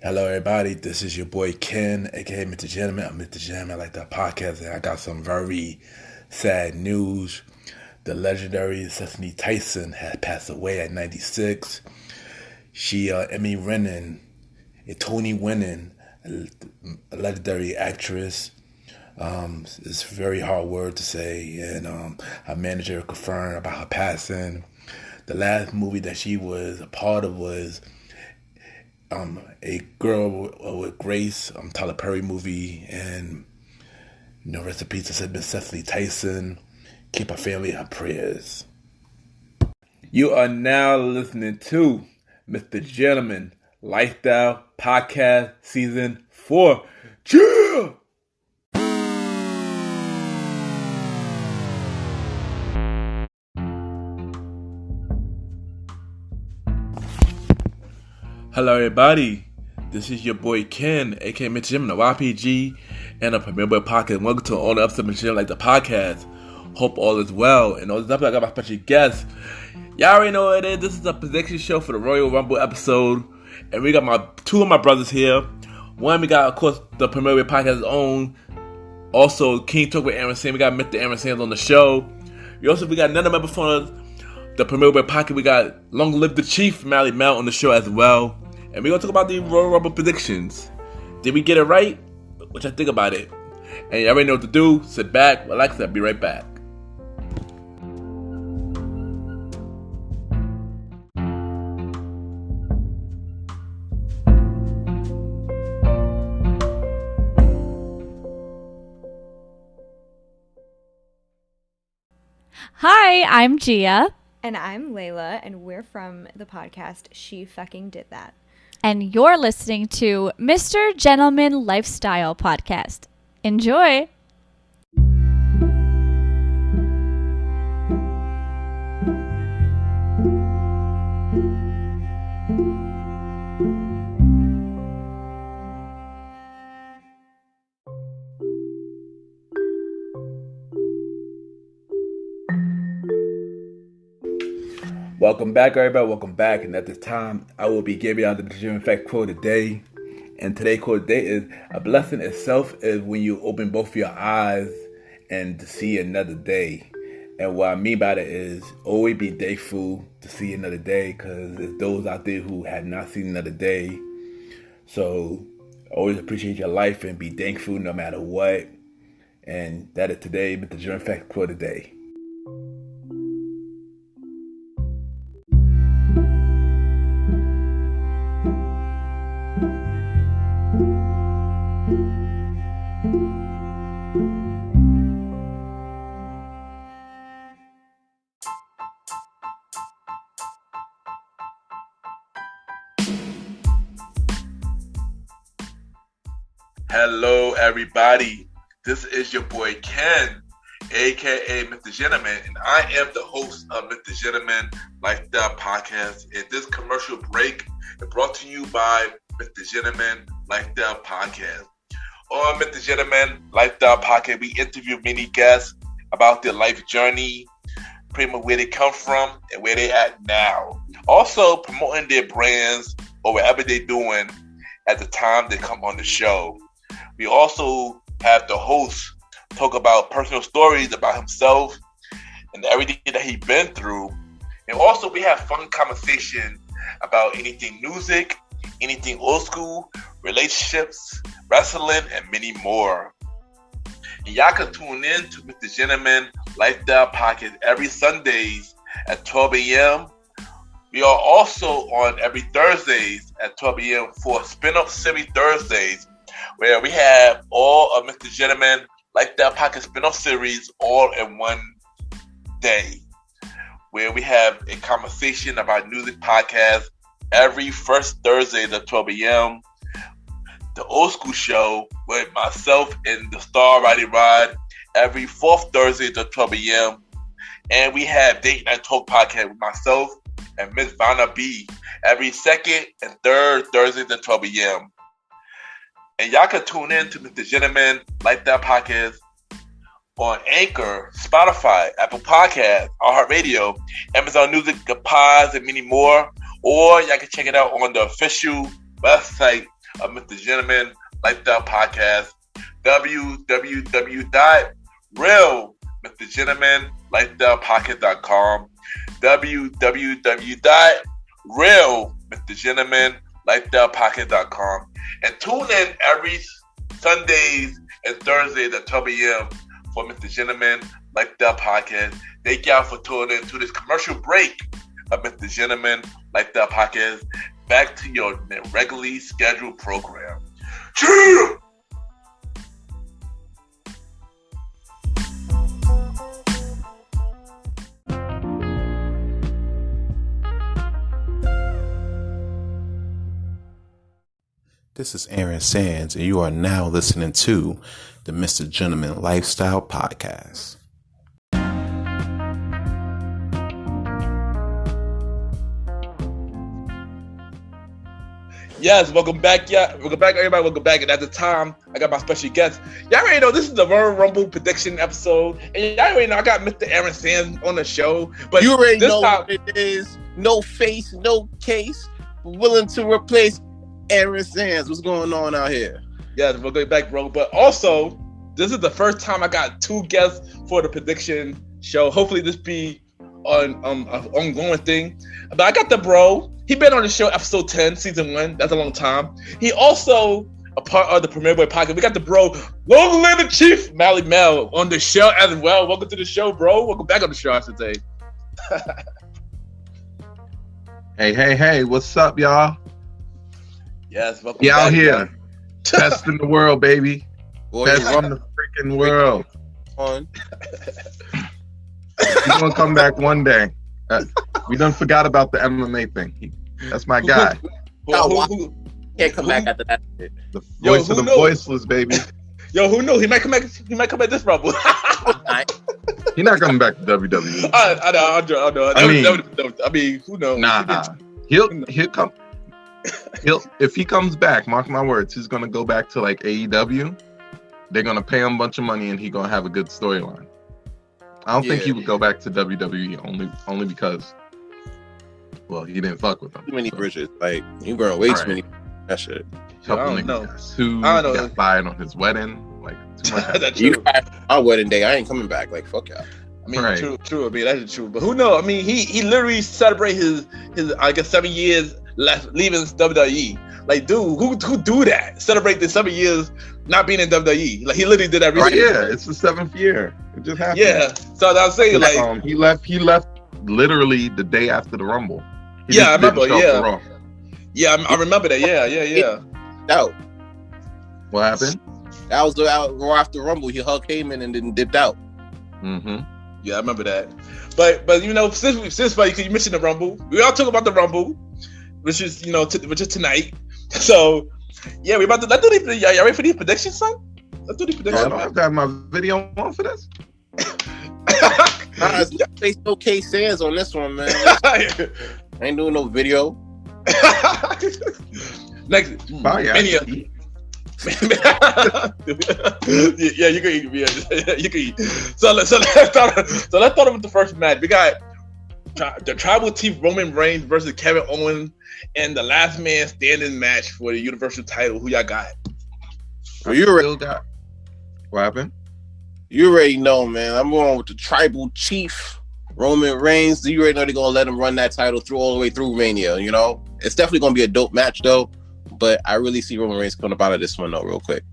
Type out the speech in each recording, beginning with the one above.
Hello, everybody. This is your boy Ken, aka Mr. Gentleman. I'm Mr. Gentleman. I like that podcast, and I got some very sad news. The legendary Cecily Tyson had passed away at 96. She, Emmy winning, a Tony winning, a legendary actress. It's a very hard word to say, and her manager confirmed about her passing. The last movie that she was a part of was a girl with Grace, Tyler Perry movie, and rest in peace has been Cecily Tyson. Keep her family in her prayers. You are now listening to Mr. Gentleman Lifestyle Podcast Season 4. Yeah! Hello, everybody. This is your boy Ken, aka Mr. Jim, the YPG, and a Premier Boy Podcast. Welcome to all the episodes of Mr. Jim, like the podcast. Hope all is well. And all this episode, I got my special guest. Y'all already know what it is. This is a prediction show for the Royal Rumble episode, and we got two of my brothers here. One, we got, of course, the Premier Boy Podcast's own. Also, King Talk with Aaron Sand. We got Mr. Aaron Sands on the show. We got another member from the Premier Boy Podcast. We got Long Live the Chief, Malimal, on the show as well. And we're going to talk about the Royal Rumble predictions. Did we get it right? What y'all think about it? And you already know what to do. Sit back, relax, I'll be right back. Hi, I'm Gia. And I'm Layla, and we're from the podcast She Fucking Did That. And you're listening to Mr. Gentleman Lifestyle Podcast. Enjoy! Welcome back, everybody. Welcome back. And at this time, I will be giving out the Gym Fact quote of the day. And today's quote of the day is, a blessing itself is when you open both your eyes and to see another day. And what I mean by that is always be thankful to see another day, because there's those out there who had not seen another day. So always appreciate your life and be thankful no matter what. And that is today, Mr. Gym Fact quote of the day. Hello, everybody. This is your boy Ken, aka Mr. Gentleman, and I am the host of Mr. Gentleman Lifestyle Podcast. And this commercial break is brought to you by Mr. Gentleman Lifestyle Podcast. On Mr. Gentleman Lifestyle Podcast, we interview many guests about their life journey, pretty much where they come from and where they at now. Also promoting their brands or whatever they're doing at the time they come on the show. We also have the host talk about personal stories about himself and everything that he's been through. And also we have fun conversation about anything music, anything old school, relationships, wrestling, and many more. And y'all can tune in to Mr. Gentleman Lifestyle Podcast every Sundays at 12 a.m. We are also on every Thursdays at 12 a.m. for Spin-Off Series Thursdays, where we have all of Mr. Gentleman Lifestyle Podcast spin-off series all in one day, where we have a conversation about music podcast every first Thursday at 12 a.m. The Old School Show with myself and the Star Roddy Rod every fourth Thursday at 12 a.m. And we have Date Night Talk Podcast with myself and Miss Vanna B every second and third Thursday at 12 a.m. And y'all can tune in to Mr. Gentleman Lifestyle Podcast on Anchor, Spotify, Apple Podcasts, iHeartRadio, Amazon Music, the Pods, and many more. Or y'all can check it out on the official website of Mr. Gentleman Lifestyle Podcast. www.realmrgentlemanlifestylepodcast.com. www.realmrgentlemanlifestylepodcast.com. And tune in every Sundays and Thursdays at 12 a.m. for Mr. Gentleman Lifestyle Podcast. Thank y'all for tuning in to this commercial break of Mr. Gentleman Lifestyle Podcast. Back to your regularly scheduled program. Cheers! This is Aaron Sands, and you are now listening to the Mr. Gentleman Lifestyle Podcast. Yes, welcome back, everybody. Welcome back. And at the time, I got my special guest. Y'all already know this is the Royal Rumble prediction episode, and y'all already know I got Mr. Aaron Sands on the show. But you already know what it is. No face, no case. Willing to replace Aaron Sands. What's going on out here? Yeah, we'll go back, bro. But also, this is the first time I got two guests for the prediction show. Hopefully, this be an ongoing thing. But I got the bro. He been on the show episode 10, season 1. That's a long time. He also a part of the Premier Boy podcast. We got the bro, Long Live the Chief, Malimal, on the show as well. Welcome to the show, bro. Welcome back on the show, I should say. Hey, what's up, y'all? Yes, welcome back. Out here, y'all. Testing the world, baby. Best on the freaking world. He's gonna come back one day. We done forgot about the MMA thing. That's my guy. Can't come back after that. The voice of the voiceless, baby. Yo, who knew? He might come back. He might come back this Rumble. He's not coming back to WWE. I know. I mean, who knows? Nah. He'll come. If he comes back, mark my words, he's gonna go back to like AEW. They're gonna pay him a bunch of money, and he's gonna have a good storyline. I don't think he would go back to WWE only because, well, he didn't fuck with them. Too many bridges. Like, you burn way too many. That shit. Couple niggas got sued. Got fired on his wedding. Like, too much. That's true. Our wedding day, I ain't coming back. Like, fuck y'all. I mean, true. I mean, that's true. But who knows? I mean, he literally celebrated his I guess 7 years left leaving WWE. Like, dude, who do that? Celebrate the 7 years not being in WWE. Like, he literally did that recently. Right, yeah, it's the 7th year. It just happened. Yeah. So I was saying, like, he left literally the day after the Rumble. I remember. Yeah, I remember that. Yeah. Out. What happened? That was right after Rumble. He hugged Heyman and then dipped out. Mm-hmm. Yeah, I remember that. But you know, since you mentioned the Rumble, we all talk about the Rumble, which is tonight. So yeah, we about to let's do these. Y'all ready for these predictions, son? Let's do these predictions. I don't have to have my video on for this. Face no case Sands on this one, man. I ain't doing no video. Next, Mania. Yeah, you can eat. Yeah, you can eat. So let's start with the first match. We got the Tribal Chief Roman Reigns versus Kevin Owens in the last man standing match for the Universal title. Who y'all got? You already got. What happened? You already know, man. I'm going with the Tribal Chief Roman Reigns. You already know they're gonna let him run that title all the way through Mania. You know, it's definitely gonna be a dope match though. But I really see Roman Reigns coming up out of this one though, real quick.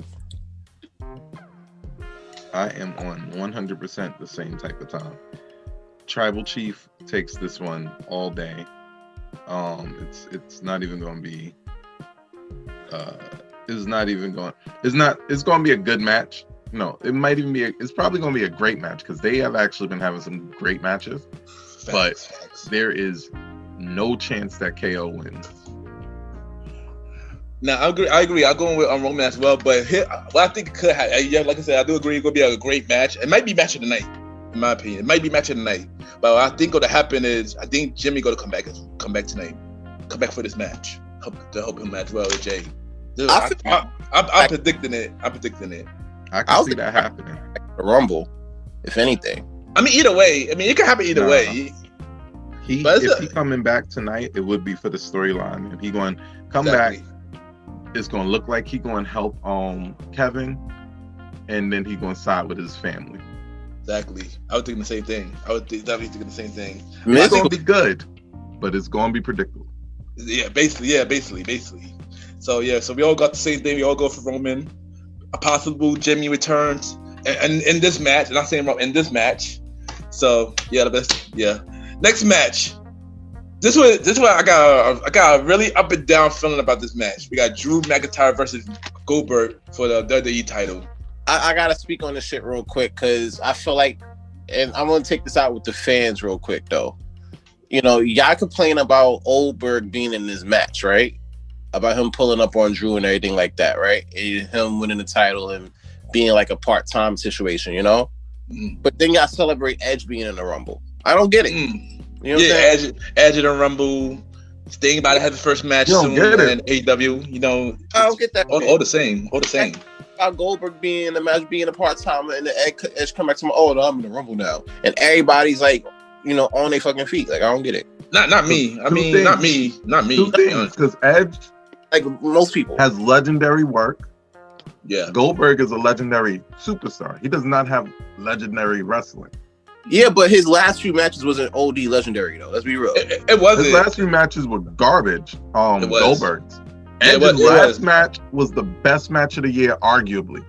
I am on 100% the same type of time. Tribal Chief takes this one all day. It's not even going to be. It's going to be a good match. No, it might even be. It's probably going to be a great match because they have actually been having some great matches. But there is no chance that KO wins. Now I agree. I'm going with Roman as well. But what I think it could happen, like I said, I do agree. It's gonna be a great match. It might be match of the night, in my opinion. It might be match of the night. But what I think gonna happen is I think Jimmy gonna come back tonight, come back for this match, help him match well with Jay. Dude, I'm predicting it. I can see that happening. The Rumble, if anything. I mean, either way. I mean, it could happen either way. If he coming back tonight, it would be for the storyline. If he going come back. it's gonna look like he gonna help Kevin, and then he gonna side with his family. Exactly. I would think the same thing. I would definitely think the same thing. It's gonna be good, but it's gonna be predictable. Yeah, basically. So we all got the same thing. We all go for Roman. A possible Jimmy returns, and in this match, and I'm saying in this match. So next match. This is what I got a really up and down feeling about this match. We got Drew McIntyre versus Goldberg for the WWE title. I gotta speak on this shit real quick because I feel like, and I'm gonna take this out with the fans real quick though. You know, y'all complain about Goldberg being in this match, right? About him pulling up on Drew and everything like that, right? And him winning the title and being like a part-time situation, you know? But then y'all celebrate Edge being in the Rumble. I don't get it. You know what I'm saying? Edge in the Rumble. Sting about to have the first match soon in AEW. You know, I don't get that. All the same. About Goldberg being in the match, being a part-timer, and the Edge come back to me, oh, no, I'm in the Rumble now. And everybody's like, you know, on their fucking feet. Like, I don't get it. Not me. I mean, not me. Two things, because Edge, like most people, has legendary work. Yeah. Goldberg is a legendary superstar. He does not have legendary wrestling. Yeah, but his last few matches wasn't OD legendary though. Let's be real. It wasn't. His last few matches were garbage. Goldberg's. Edge's last match was the best match of the year, arguably.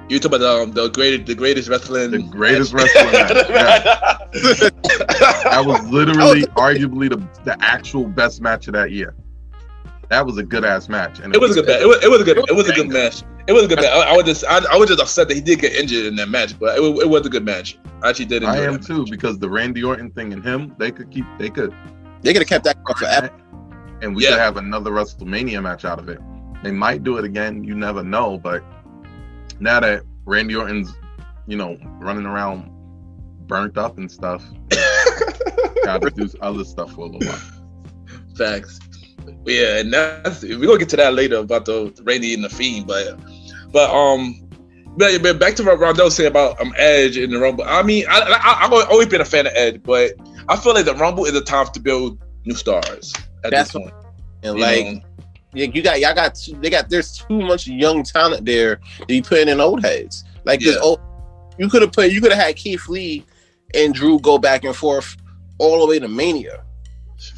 You talk about the greatest wrestling. The greatest wrestling match. Yeah. That was literally, arguably, the actual best match of that year. That was a good ass match. And it was a good match. It was a good match. It was a good match. I was just upset that he did get injured in that match, but it was a good match. I actually did enjoy it. I am too, because the Randy Orton thing and him, they could have kept that going forever. And we could have another WrestleMania match out of it. They might do it again, you never know, but now that Randy Orton's, you know, running around burnt up and stuff, gotta do other stuff for a little while. Facts. Yeah, and we're gonna get to that later about the Randy and the Fiend, but back to what Rondell said about Edge in the Rumble. I mean, I've always been a fan of Edge, but I feel like the Rumble is a time to build new stars at this point. And there's too much young talent there to be putting in old heads. Like this old, you could have had Keith Lee and Drew go back and forth all the way to Mania.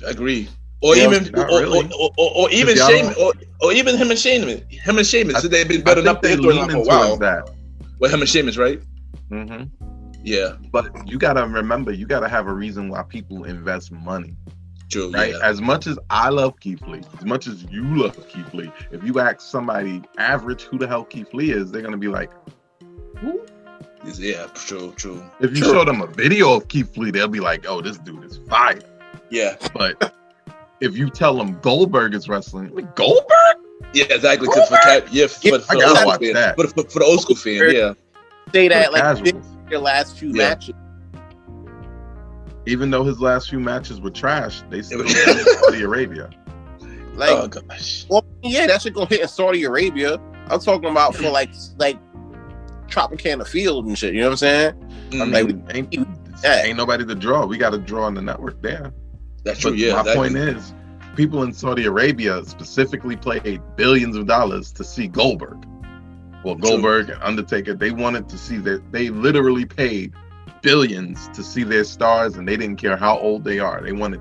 I agree. Or even Sheamus, or even him and Sheamus. So they've been building up their storyline for a while. With him and Sheamus, right? Mm-hmm. Yeah. But you gotta remember, you gotta have a reason why people invest money. True. Right? Yeah. As much as I love Keith Lee, as much as you love Keith Lee, if you ask somebody average who the hell Keith Lee is, they're gonna be like, who? Yeah, true. If you show them a video of Keith Lee, they'll be like, oh, this dude is fire. Yeah. But if you tell them Goldberg is wrestling, like, Goldberg? Yeah, exactly. For the old school fan, yeah. Say that like your last few matches. Even though his last few matches were trash, they still went to Saudi Arabia. Like, oh gosh. Well, yeah, that shit gonna hit in Saudi Arabia. I'm talking about for like Tropicana Field and shit. You know what I'm saying? Ain't nobody to draw. We got to draw on the network there. That's true. Yeah. My point is, people in Saudi Arabia specifically paid billions of dollars to see Goldberg. Well, Goldberg and Undertaker, they wanted to see that. They literally paid billions to see their stars, and they didn't care how old they are. They wanted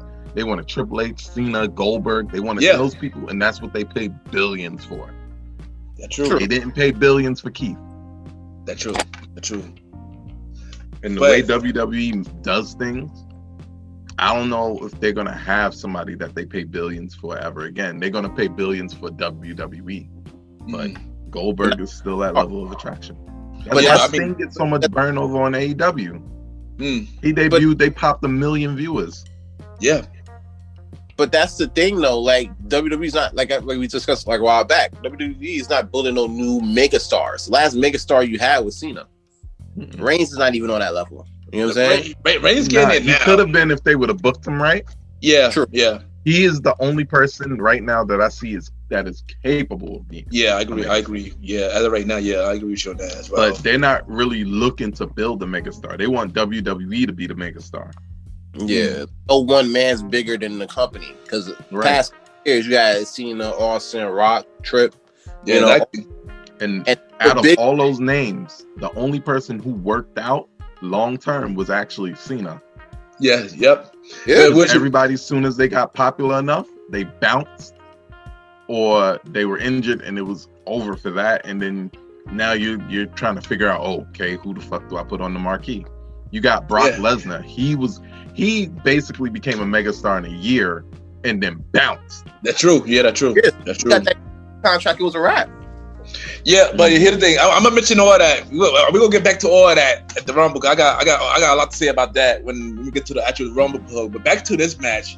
Triple H, Cena, Goldberg. They wanted those people, and that's what they paid billions for. That's true. They didn't pay billions for Keith. That's true. And the way WWE does things, I don't know if they're gonna have somebody that they pay billions for ever again. They're gonna pay billions for WWE, but Goldberg is still that level of attraction. But Sting gets so much burn over on AEW. He debuted, they popped 1 million viewers. Yeah. But that's the thing though, like WWE's not like we discussed like a while back. WWE is not building no new megastars. The last megastar you had was Cena. Reigns is not even on that level. You know what I'm saying? Reigns getting it now. He could have been if they would have booked him right. Yeah, true. Yeah. He is the only person right now that I see that is capable of being. Yeah, I agree. Yeah, as of right now, yeah, I agree with you on that as well. But they're not really looking to build a megastar. They want WWE to be the megastar. Yeah. No one man's bigger than the company because past Here's you guys Cena, Austin, Rock, Tripp. Yeah, You know, exactly. And And out of big- all those names, the only person who worked out long term was actually Cena. Yeah, yep. yeah, Which- Everybody, as soon as they got popular enough, they bounced or they were injured and it was over for that. And then now you're trying to figure out, oh, okay, who the fuck do I put on the marquee? You got Brock Yeah. Lesnar. He basically became a megastar in a year and then bounced. That's true. Yeah, that's true. Yeah. That's you true. got that contract. It was a wrap. Yeah, but here's the thing. I'm gonna mention all that. We're gonna get back to all of that at the Rumble. I got a lot to say about that when we get to the actual Rumble plug. But back to this match,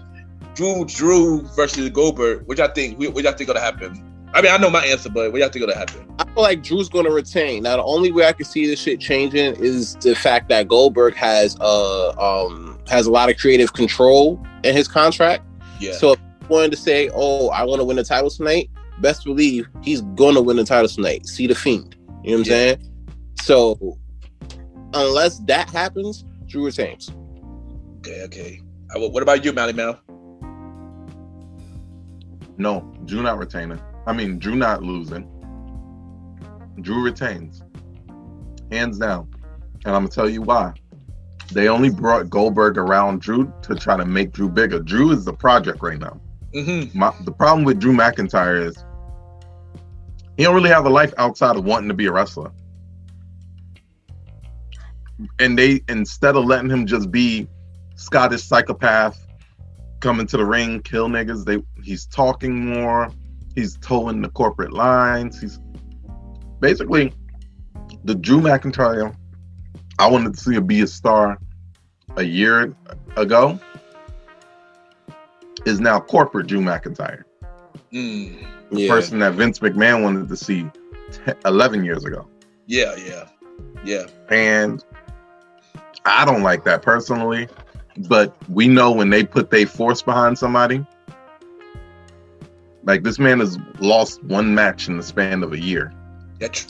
Drew versus Goldberg. What y'all think gonna happen? I mean, I know my answer, but what y'all think gonna happen? I feel like Drew's going to retain. Now, the only way I can see this shit changing is the fact that Goldberg has a lot of creative control in his contract. Yeah. So if he wanted to say, "Oh, I want to win the title tonight," best believe he's going to win the title tonight. See the Fiend. You know what I'm saying? So unless that happens, Drew retains. Okay. What about you, Malimal? No, Drew not retaining. I mean, Drew not losing. Drew retains. Hands down. And I'm going to tell you why. They only brought Goldberg around Drew to try to make Drew bigger. Drew is the project right now. Mm-hmm. The problem with Drew McIntyre is he don't really have a life outside of wanting to be a wrestler. And they, instead of letting him just be Scottish psychopath, come into the ring, kill niggas, he's talking more. He's towing the corporate lines. He's basically the Drew McIntyre I wanted to see him be a star a year ago is now corporate Drew McIntyre. Mm. The person that Vince McMahon wanted to see 11 years ago. Yeah. And I don't like that personally, but we know when they put their force behind somebody, like this man has lost one match in the span of a year. That's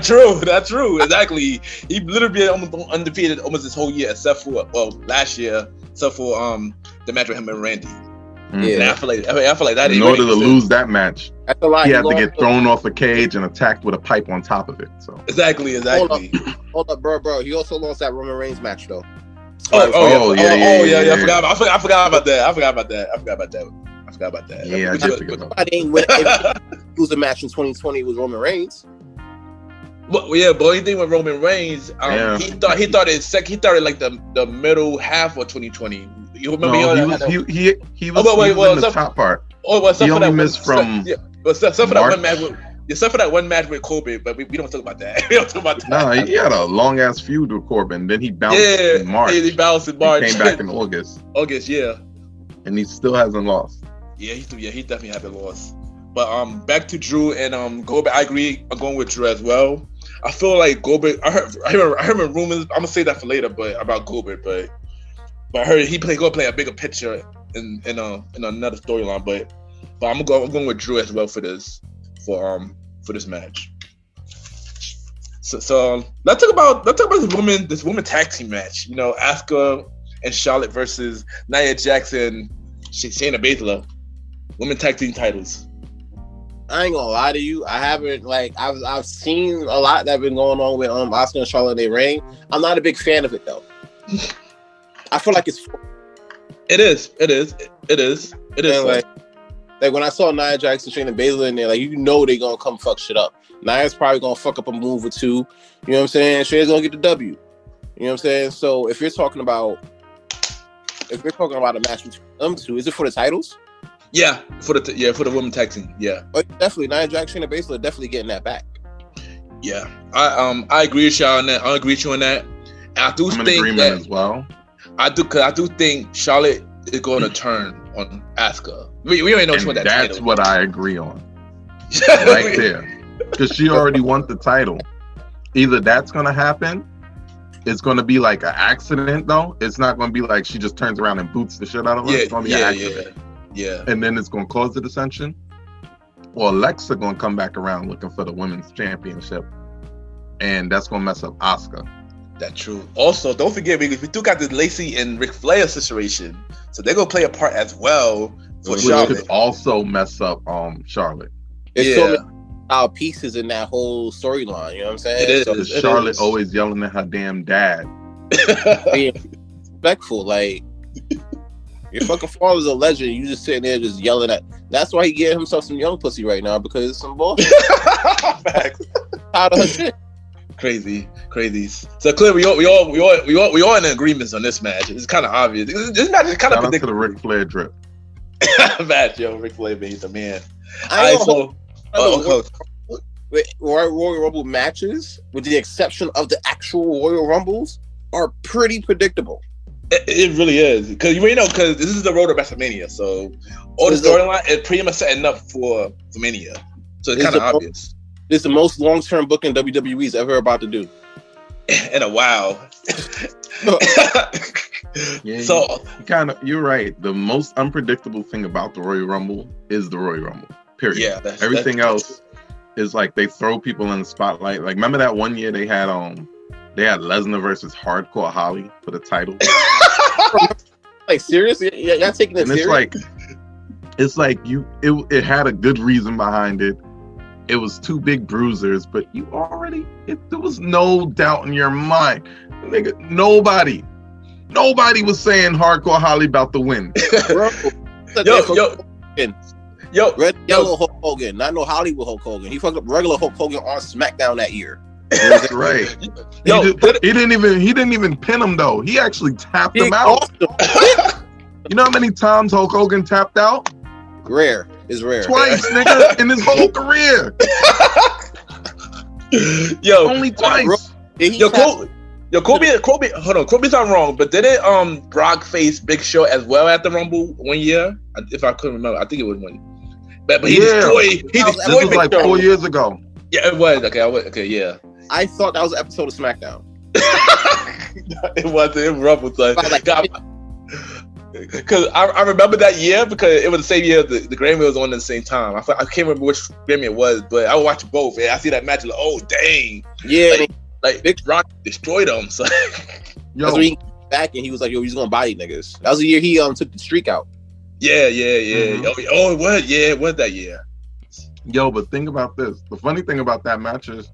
true. Exactly. He literally been almost undefeated almost this whole year, except for last year, except for the match with him and Randy. Yeah. And I feel like that. In order to lose that match, that's a lot. He had to get thrown off a cage and attacked with a pipe on top of it. So exactly. Hold up, bro. He also lost that Roman Reigns match though. Oh yeah. I forgot about that. Yeah, I did forget about that. I didn't lose a match in 2020 with Roman Reigns. Well, yeah, but only thing with Roman Reigns, he started like the middle half of 2020. You remember? He was in the top part. Oh, well, he only missed from except for that one match. Except for that one match with Corbin, but we don't talk about that. We don't talk about that. No, he had a long ass feud with Corbin. Then he bounced in March. Yeah, he bounced in March. He came back in August. Yeah. And he still hasn't lost. Yeah, he definitely haven't lost. But back to Drew and Goldberg. I agree. I'm going with Drew as well. I feel like Goldberg. I heard rumors. I'm gonna say that for later, but about Goldberg. But I heard he gonna play a bigger picture in another storyline. But I'm going with Drew as well for this this match. So let's talk about this woman tag team match. You know, Asuka and Charlotte versus Nia Jax and Shayna Baszler, women tag team titles. I ain't gonna lie to you. I haven't I've seen a lot that been going on with Asuka and Charlotte. They reign. I'm not a big fan of it though. I feel like it's. It is. Like when I saw Nia Jax and Shayna Baszler in there, like you know they gonna come fuck shit up. Nia's probably gonna fuck up a move or two. You know what I'm saying? Shayna's gonna get the W. You know what I'm saying? So if you're talking about a match between them two, is it for the titles? Yeah, for the women tag team. Yeah, definitely. Nia Jax, Shayna Baszler definitely getting that back. Yeah, I agree with y'all on that. I agree with you on that. And I do think that as well. I do think Charlotte is going to turn on Asuka. We already know which one that title. That's what I agree on. Right there. Because she already won the title. Either that's going to happen. It's going to be like an accident, though. It's not going to be like she just turns around and boots the shit out of her. It's going to be an accident. Yeah. And then it's going to cause the dissension. Or Alexa going to come back around looking for the women's championship. And that's going to mess up Asuka. That's true. Also, don't forget, we do got the Lacey and Ric Flair situation. So they're going to play a part as well Mhm. Which could also mess up Charlotte. It's Yeah. so many our pieces in that whole storyline. You know what I'm saying? It is. So Because It Charlotte is. always yelling at her damn dad. being respectful, like your fucking father's a legend. You just sitting there just yelling at. That's why he getting himself some young pussy right now because it's some bullshit. Facts. Out of her shit. Crazy. So clearly, we all in agreements on this match. It's kind of obvious. This match is kind Shout of out to the predictable. Ric Flair drip. Match, yo, Ric Flair, he's the man. I Alright, so Royal Rumble matches, with the exception of the actual Royal Rumbles, are pretty predictable. it really is because you already know because this is the road to WrestleMania, so all the storyline is pretty much setting up for Mania. So it's It's kind of a- obvious. It's the most long-term booking WWE's ever about to do. In a while. Yeah, So you're right. The most unpredictable thing about the Royal Rumble is the Royal Rumble. Period. yeah, Everything else is like they throw people in the spotlight. Like remember that one year they had Lesnar versus Hardcore Holly for the title. Like seriously, y'all taking it And serious? it's like it had a good reason behind it. It was two big bruisers, but there was no doubt in your mind. Nigga, nobody was saying Hardcore Holly about to win. Bro, yo, Red Yellow Hulk Hogan, not no Hollywood Hulk Hogan. He fucked up regular Hulk Hogan on SmackDown that year. Right. yo, He didn't even pin him though. He actually tapped him out. You know how many times Hulk Hogan tapped out? Rare. It's rare. Twice, nigga, in his whole career. yo, Only twice. Yo, Kobe, hold on. Kobe's not wrong, but didn't Brock face Big Show as well at the Rumble one year? If I couldn't remember, I think it was one. But he destroyed. He This destroyed was Big like Show. 4 years ago. Yeah, it was. Okay, yeah. I thought that was an episode of SmackDown. It wasn't Rumble, son. Like, Because I remember that year because it was the same year the Grammy was on at the same time. I can't remember which Grammy it was, but I would watch both. And I see that match like, oh dang, yeah, like Big Rock destroyed him. So Yo, that's when he came back and he was like, "Yo, he's gonna body niggas." That was the year he took the streak out. yeah. Mhm. Oh, it was. Yeah, it was that year. but think about this. The funny thing about that match is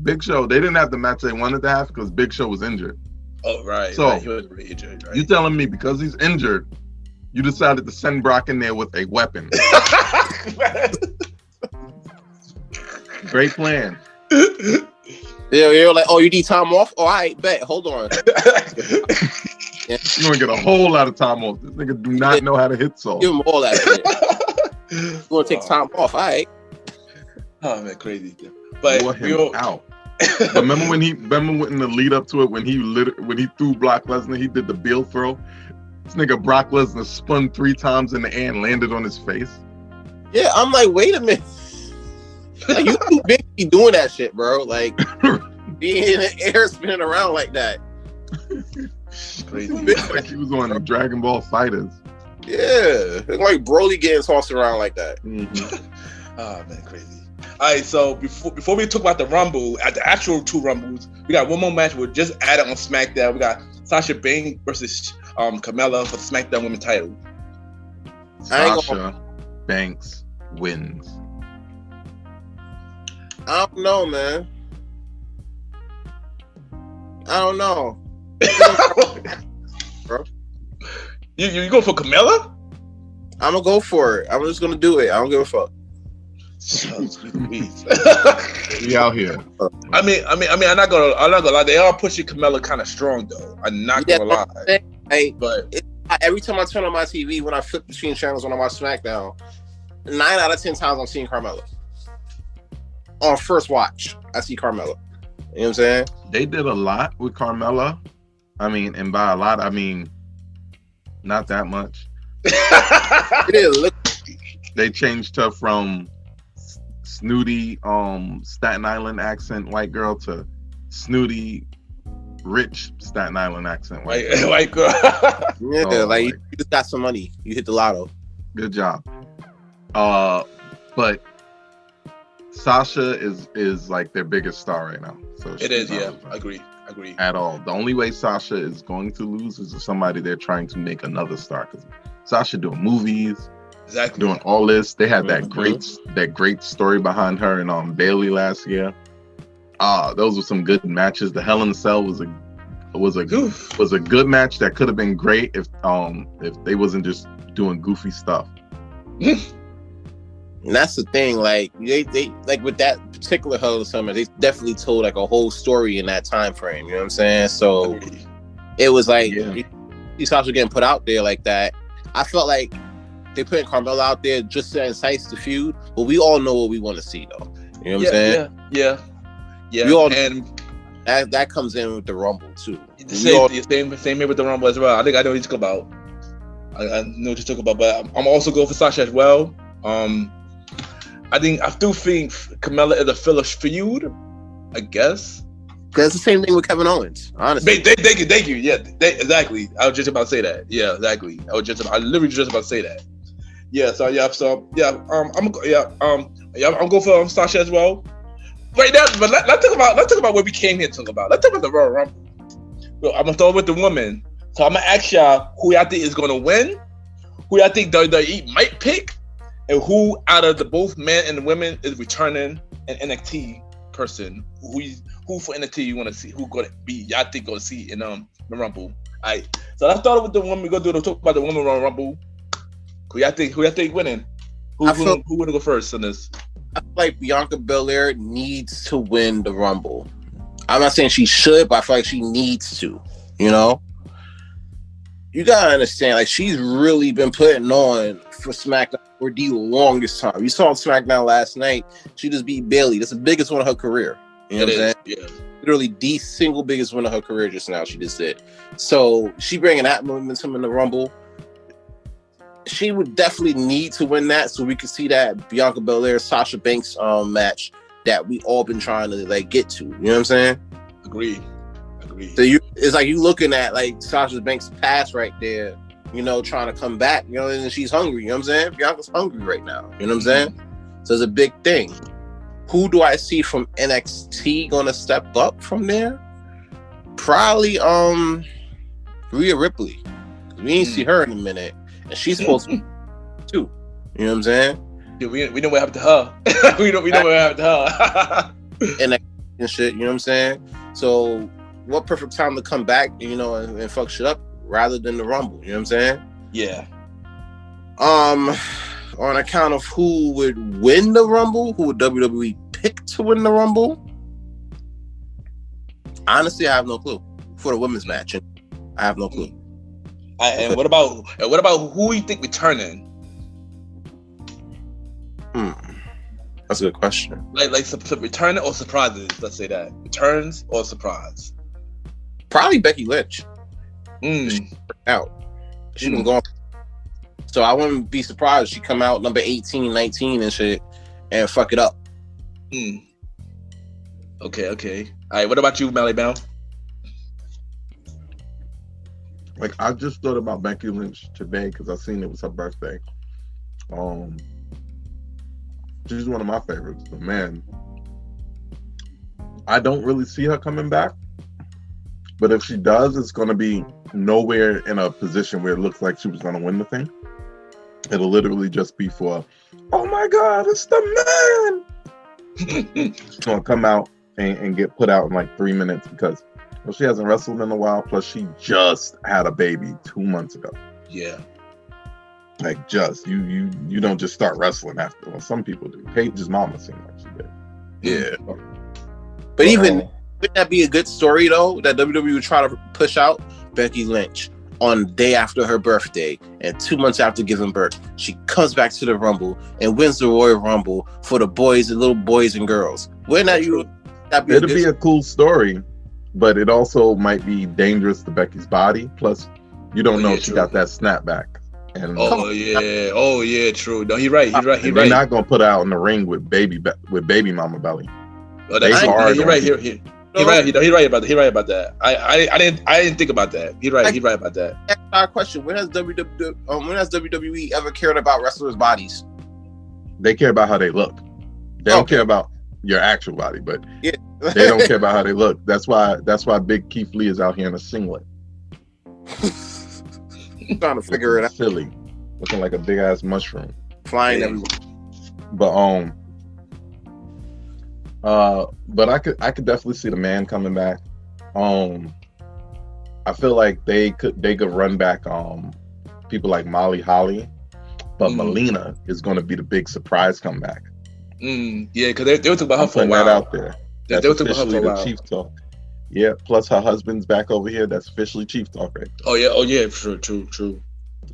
Big Show, they didn't have the match they wanted to have because Big Show was injured. Oh, right. So, right. He was really injured, right? You telling me because he's injured, you decided to send Brock in there with a weapon. Great plan. Yeah, you're like, "Oh, you need time off? Oh, all right, bet. Hold on." You're gonna get a whole lot of time off. This nigga do not know how to hit salt. Give him all that shit. You're gonna take time off, all right? Oh man, crazy. But Wore him out. But remember when in the lead up to it when he threw Brock Lesnar, he did the Bill throw. This nigga Brock Lesnar spun 3 times in the air and landed on his face. Yeah, I'm like, wait a minute. Like, you too big to be doing that shit, bro. Like, being in the air spinning around like that. crazy. Like he was on Dragon Ball Fighters. Yeah, it's like Broly getting tossed around like that. Oh man, crazy. All right, so before we talk about the Rumble, at the actual 2 Rumbles, we got one more match. We're just added on SmackDown. We got Sasha Banks versus Carmella for the SmackDown Women's title. Sasha Banks wins. I don't know, man. I don't know. You going for Carmella? I'm gonna go for it. I'm just gonna do it. I don't give a fuck. We out here. I mean, I'm not gonna lie. They are pushing Carmella kind of strong, though. I'm not gonna lie. Hey, But every time I turn on my TV, when I flip between channels when I watch SmackDown, 9 out of 10 times I'm seeing Carmella. On first watch, I see Carmella. You know what I'm saying? They did a lot with Carmella. I mean, and by a lot, I mean not that much. It is. Look, They changed her from snooty Staten Island accent white girl to snooty rich Staten Island accent white girl. white girl. yeah, Oh, like like- you just got some money. You hit the lotto. Good job. But Sasha is like their biggest star right now. So It is, she's yeah. not Agree. at all. The only way Sasha is going to lose is if somebody they're trying to make another star. Because Sasha doing movies, Exactly. doing all this. They had that Mhm. great story behind her and Bailey last year. Those were some good matches. The Hell in a Cell was a good match that could have been great if they wasn't just doing goofy stuff. And that's the thing, like they like with that particular Hell of a Summer, they definitely told like a whole story in that time frame. You know what I'm saying? So it was like you see Sasha getting put out there like that. I felt like they put Carmella out there just to entice the feud, but we all know what we want to see, though. You know what I'm saying? Yeah. We all, and that comes in with the Rumble too. Same here with the Rumble as well. I think I know what you talk about. I know what you talk about, but I'm also going for Sasha as well. I still think Carmella is a filler feud, I guess. Because it's the same thing with Kevin Owens, honestly. Thank you. Yeah, exactly. I was just about to say that. Yeah, exactly. I literally just about to say that. Yeah. I'm going for Sasha as well. Right now, but let's talk about what we came here to talk about. Let's talk about the Royal Rumble. So I'm gonna start with the women. So I'm gonna ask y'all who y'all think is gonna win, who y'all think WWE might pick, and who out of the both men and the women is returning an NXT person. Who for NXT you want to see? Who gonna be? Y'all think gonna see in the Rumble? All right. So let's start with the women. We're gonna talk about the women Royal Rumble. Who y'all think winning? Who wanna go first on this? I feel like Bianca Belair needs to win the Rumble. I'm not saying she should, but I feel like she needs to. You know, you gotta understand, like she's really been putting on for SmackDown for the longest time. You saw on SmackDown last night, she just beat Bailey. That's the biggest one of her career. You know what I'm saying? Yeah. Literally the single biggest win of her career just now. She just did. So she bringing that momentum in the Rumble. She would definitely need to win that so we could see that Bianca Belair Sasha Banks match that we all been trying to like get to. You know what I'm saying? Agreed. So it's like you looking at like Sasha Banks' past right there, you know, trying to come back, you know, and she's hungry. You know what I'm saying? Bianca's hungry right now. You know what I'm saying? So it's a big thing. Who do I see from NXT gonna step up from there? Probably Rhea Ripley. We ain't see her in a minute. And she's supposed to too. You know what I'm saying? Yeah, we know what happened to her. we know what happened to her. and shit, you know what I'm saying? So what perfect time to come back, you know, and fuck shit up rather than the Rumble, you know what I'm saying? Yeah. On account of who would win the Rumble, who would WWE pick to win the Rumble? Honestly, I have no clue. For the women's match, I have no clue. And what about who you think returning? That's a good question. Like returning or surprises? Let's say that returns or surprise. Probably Becky Lynch. She out. She been going. So I wouldn't be surprised if she come out number 18, 19 and shit and fuck it up. Okay. All right. What about you, Malimal? Like I just thought about Becky Lynch today because I seen it was her birthday. She's one of my favorites, but man, I don't really see her coming back. But if she does, it's going to be nowhere in a position where it looks like she was going to win the thing. It'll literally just be for, oh my God, it's the man. She's going to come out and get put out in like 3 minutes because she hasn't wrestled in a while. Plus, she just had a baby 2 months ago. Yeah. Like you don't just start wrestling after. Well, some people do. Paige's mama seemed like she did. Yeah. But even wouldn't that be a good story though? That WWE would try to push out Becky Lynch on the day after her birthday and 2 months after giving birth, she comes back to the Rumble and wins the Royal Rumble for the boys and little boys and girls. Wouldn't that it'd be a cool story, but it also might be dangerous to Becky's body. Plus, you don't know if she got that snapback. And true. No, he's right. They're not gonna put her out in the ring with baby mama belly. Oh, that's He's right about that. I didn't think about that. He's right about that. Our question: When has WWE ever cared about wrestlers' bodies? They care about how they look. They don't care about your actual body, but they don't care about how they look. That's why Big Keith Lee is out here in a singlet. Trying to figure it out. Silly. looking like a big ass mushroom, flying Yeah. everywhere. But I could definitely see the man coming back. I feel like they could run back people like Molly Holly, but Melina is going to be the big surprise comeback. Yeah, because they were talking about her I'm for a putting while. that out there. They That's were talking about her officially for a the while. Chief talk. Yeah, plus her husband's back over here. That's officially Chief talk, right? Oh yeah, true.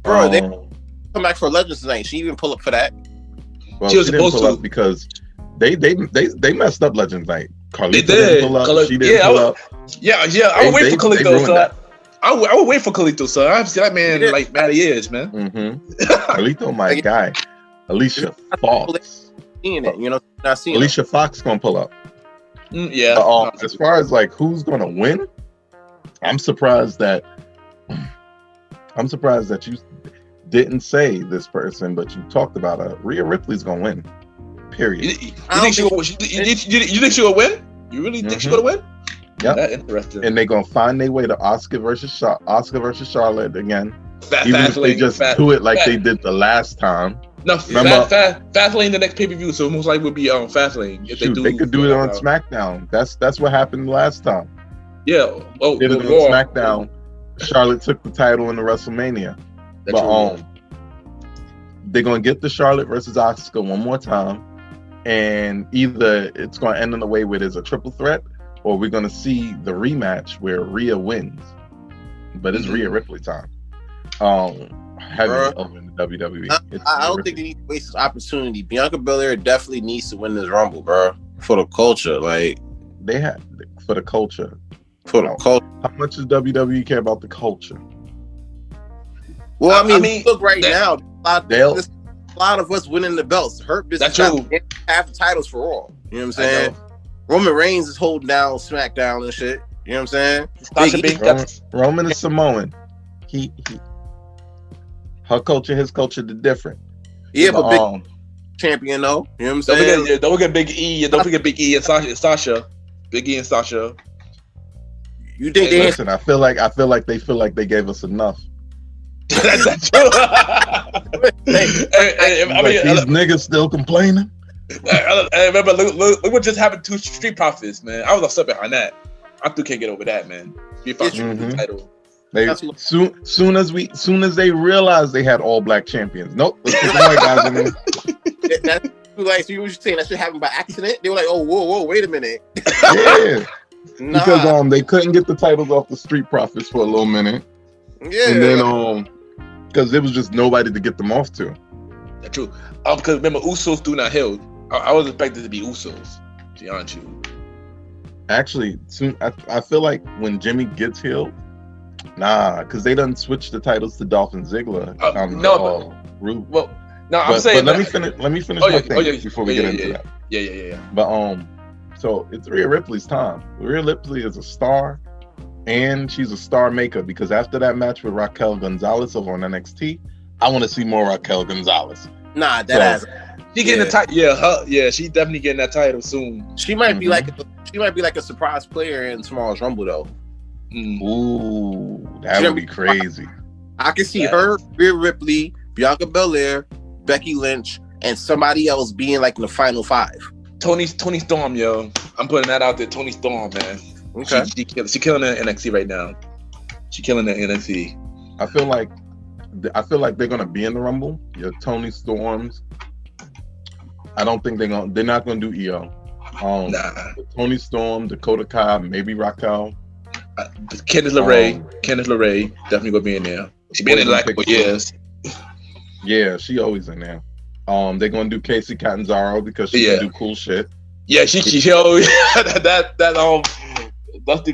Bro, they Um, come back for Legends tonight. She even pull up for that. well, She was she didn't supposed pull to. up because they messed up Legends Night. Carlito They did. didn't pull up. She didn't pull up. Yeah. I would wait for They Carlito. ruined So that. I would wait for Carlito. So I've seen that man Yeah. like mad years, man. Carlito, my guy. Alicia Fox. Seeing it, you know, not seeing Alicia Fox gonna pull up. Yeah. As far as like who's gonna win, I'm surprised that you didn't say this person, but you talked about her. Rhea Ripley's gonna win. Period. You think she will win? You really think she's gonna win? Yep. That's interesting. And they're gonna find their way to Oscar versus Charlotte again. Fast Even if they lane, just fast- do it like fast- they did the last time. No, Remember- fast lane the next pay per view, so most likely would be fast lane if Shoot, they could do it on SmackDown. That's what happened last time. Yeah. Oh, Did it on Raw. SmackDown. Charlotte took the title in the WrestleMania. That's But true. they're gonna get the Charlotte versus Asuka one more time, and either it's gonna end in a way where there's a triple threat, or we're gonna see the rematch where Rhea wins. But it's Rhea Ripley time. Heavy over in the WWE. I don't think they need to waste this opportunity. Bianca Belair definitely needs to win this Rumble, bro, for the culture. Like they had for the culture. For the culture. How much does WWE care about the culture? Well, I mean look right now. There's a lot of us winning the belts. Hurt Business That's true. half the titles for all. You know what I'm saying? Roman Reigns is holding down SmackDown and shit. You know what I'm saying? Roman is Samoan. He her culture, his culture, they're different. Yeah, but big champion though. You know what I'm saying? Don't forget Big E. Don't forget Big E and Sasha. Big E and Sasha. You think they? Listen, I feel like they feel like they gave us enough. That's not true. These niggas still complaining. Remember, look what just happened to Street Profits, man. I was upset behind that. I still can't get over that, man. Street Profits the title. Soon as they realized they had all black champions. Nope. Let's put the white guys in there. That's like so you were saying that shit happened by accident. They were like, oh, whoa, wait a minute. Yeah. Because they couldn't get the titles off the Street Profits for a little minute. Yeah. And then because there was just nobody to get them off to. That's true. Because remember, Usos do not heal. I was expected to be Usos. To be honest with you. Actually, soon I feel like when Jimmy gets healed, because they done switched the titles to Dolph and Ziggler. I'm saying. But let me finish my thing before we get into that. Yeah. But so it's Rhea Ripley's time. Rhea Ripley is a star, and she's a star maker because after that match with Raquel Gonzalez over on NXT, I want to see more Raquel Gonzalez. She getting the title. Yeah, she definitely getting that title soon. She might be like a surprise player in tomorrow's Rumble though. Ooh, that would be crazy. I can see her, Rhea Ripley, Bianca Belair, Becky Lynch, and somebody else being like in the final 5. Tony Storm, yo. I'm putting that out there. Tony Storm, man. Okay. She killing it in NXT right now. She killing it in NXT. I feel like they're gonna be in the Rumble. Your Tony Storms. I don't think they're not gonna do EO. Tony Storm, Dakota Kai, maybe Raquel. Candice LeRae definitely gonna be in there. She been in there like for years. Yeah, she always in there. They're gonna do Casey Catanzaro because she can do cool shit. Yeah, she always that Dusty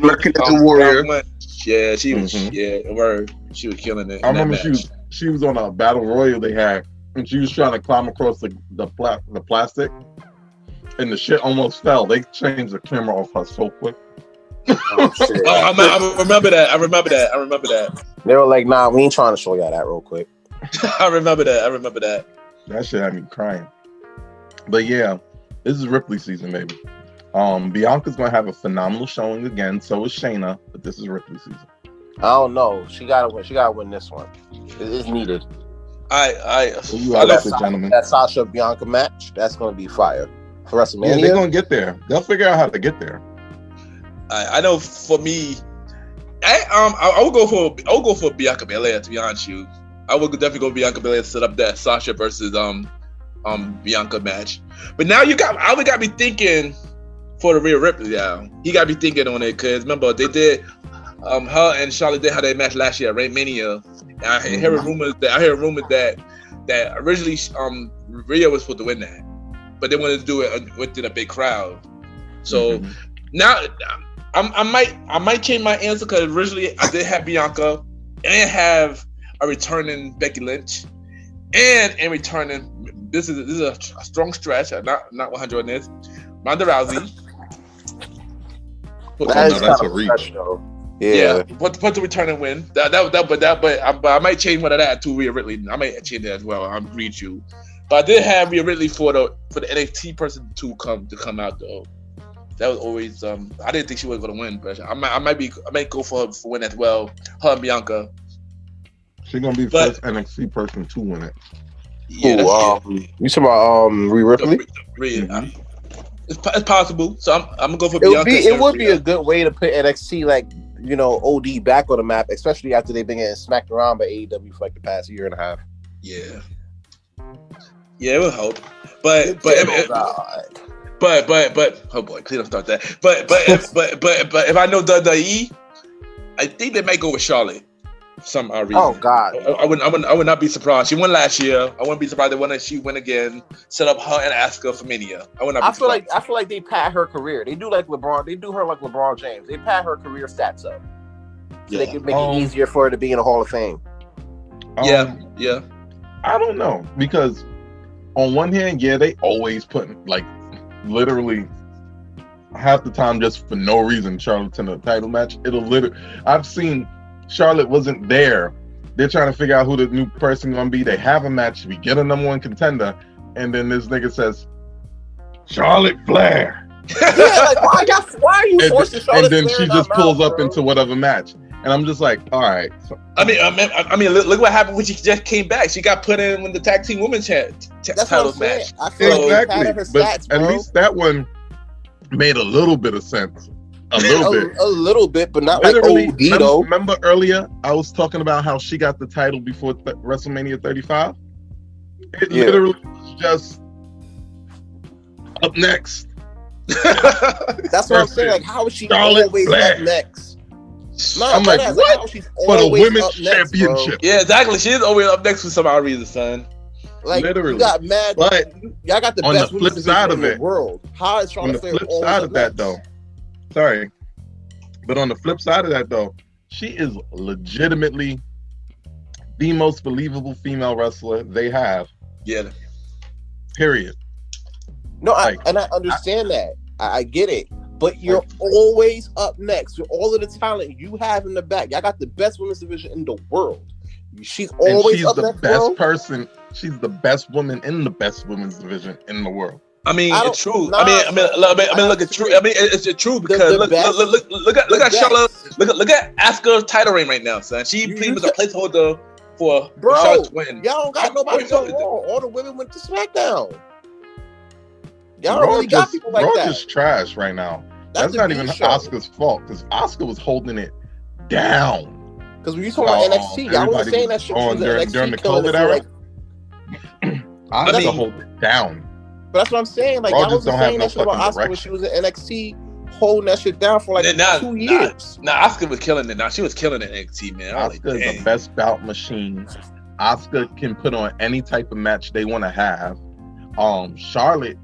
Warrior. Yeah, she was she was killing it. I remember she was on a battle royal they had, and she was trying to climb across the plastic, and the shit almost fell. They changed the camera off her so quick. I remember that. They were like, nah, we ain't trying to show y'all that real quick. I remember that. That shit had me crying. But yeah, this is Ripley season, baby. Bianca's gonna have a phenomenal showing again. So is Shayna, but this is Ripley season. I don't know. She gotta win. She gotta win this one. It is needed. You are the gentleman. That Sasha Bianca match, that's gonna be fire for WrestleMania. Yeah, they're gonna get there. They'll figure out how to get there. I know for me, I would go for Bianca Belair, to be honest with you. I would definitely go Bianca Belair to set up that Sasha versus Bianca match. But now I would got me thinking for the Rhea Ripley now. He got me thinking on it because remember they did her and Charlotte did have that match last year at Mania. And I hear rumors that originally Rhea was supposed to win that, but they wanted to do it within a big crowd. So now I might change my answer because originally I did have Bianca and have a returning Becky Lynch, and in returning this is a strong stretch. I'm not 100 on this. Ronda Rousey. That's a reach. Yeah. Put the return and win. But I might change one of that to Rhea Ripley. I might change that as well. I agree with you. But I did have Rhea Ripley for the NXT person to come out though. That was always I didn't think she was gonna win, but I might go for her for win as well. Her and Bianca. She's gonna be the first NXT person to win it. Yeah, you talking about Rhea Ripley? Rhea. It's possible. So I'm gonna go for Bianca. It would be a good way to put NXT OD back on the map, especially after they've been getting smacked around by AEW for the past year and a half. Yeah, it will help. But oh boy, please don't start that. But if I know WWE, I think they might go with Charlotte. For some reason. Oh God, I would not be surprised. She won last year. I wouldn't be surprised if she win again. Set up her and Asuka for Mania. I feel like they pad her career. They do like LeBron. They do her like LeBron James. They pad her career stats up. So they can make it easier for her to be in the Hall of Fame. Yeah. I don't know because on one hand, they always put literally half the time just for no reason Charlotte's in a title match. I've seen Charlotte wasn't there. They're trying to figure out who the new person gonna be. They have a match. We get a number one contender, and then this nigga says, "Charlotte Flair." Why are you forcing Charlotte? And then she just pulls up into whatever match, and I'm just like, all right. So, I mean, look what happened when she just came back. She got put in the tag team women's titles match. I feel exactly, like but at least that one made a little bit of sense. A little bit, but not literally, like OD though. Remember earlier, I was talking about how she got the title before WrestleMania 35. It literally was just up next. That's what I'm saying. Like, how is she always up next? No, I'm like, what? For the women's championship. Yeah, exactly. She is always up next for some odd reason, son. Like, literally. You got mad. But y'all got the on best the flip side of in the world. How is Charlotte Flair on the flip side of that, though? Sorry. But on the flip side of that, though, she is legitimately the most believable female wrestler they have. Yeah. Period. No, I understand that. I get it. But you're always up next with all of the talent you have in the back. Y'all got the best women's division in the world. She's always up next. She's the best person. She's the best woman in the best women's division in the world. I mean, it's true. I mean, look, it's true. I mean, it's true because look at Charlotte. Look at Asuka's title reign right now, son. She pretty much a placeholder for Charlotte to win. Y'all don't got nobody on Raw. All the women went to SmackDown. Y'all don't really got people like that. Raw just trash right now. That's not even Asuka's fault because Asuka was holding it down. Because when you talk about NXT, y'all was saying that shit was during the COVID era. Asuka hold it down. But that's what I'm saying. Like, y'all wasn't saying that shit about Asuka when she was in NXT, holding that shit down for 2 years. Asuka was killing it. She was killing it in NXT, man. Asuka is the best bout machine. Asuka can put on any type of match they want to have. Charlotte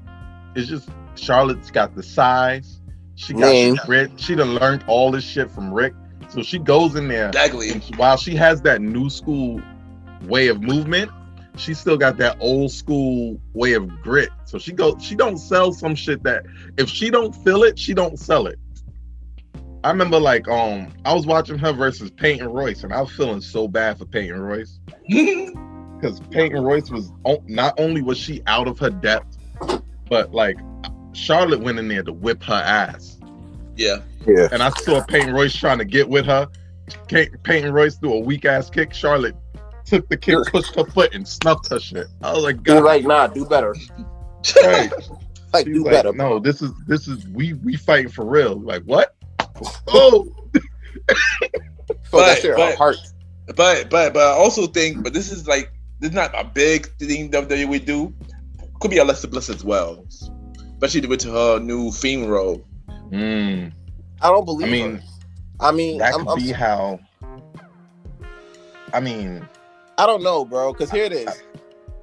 is just Charlotte's got the size. She got the grit. She done learned all this shit from Rick. So she goes in there. Exactly. And while she has that new school way of movement, she still got that old school way of grit. So she don't sell some shit that if she don't feel it, she don't sell it. I remember I was watching her versus Peyton Royce and I was feeling so bad for Peyton Royce. Because Peyton Royce was not only was she out of her depth, but Charlotte went in there to whip her ass. Yeah. And I saw Peyton Royce trying to get with her. Peyton Royce threw a weak ass kick. Charlotte took the kick, pushed her foot, and snuffed her shit. I was like, You're God, like, nah, do better. right. Like, She's do like, better. no, this is we fighting for real. Like, what? Oh, Felt that shit in her heart. But I also think, but this is not a big thing WWE do. Could be Alexa Bliss as well, especially with her new theme role. mm. I don't believe her. I mean, That could be how. I mean, I don't know, bro. Because here it is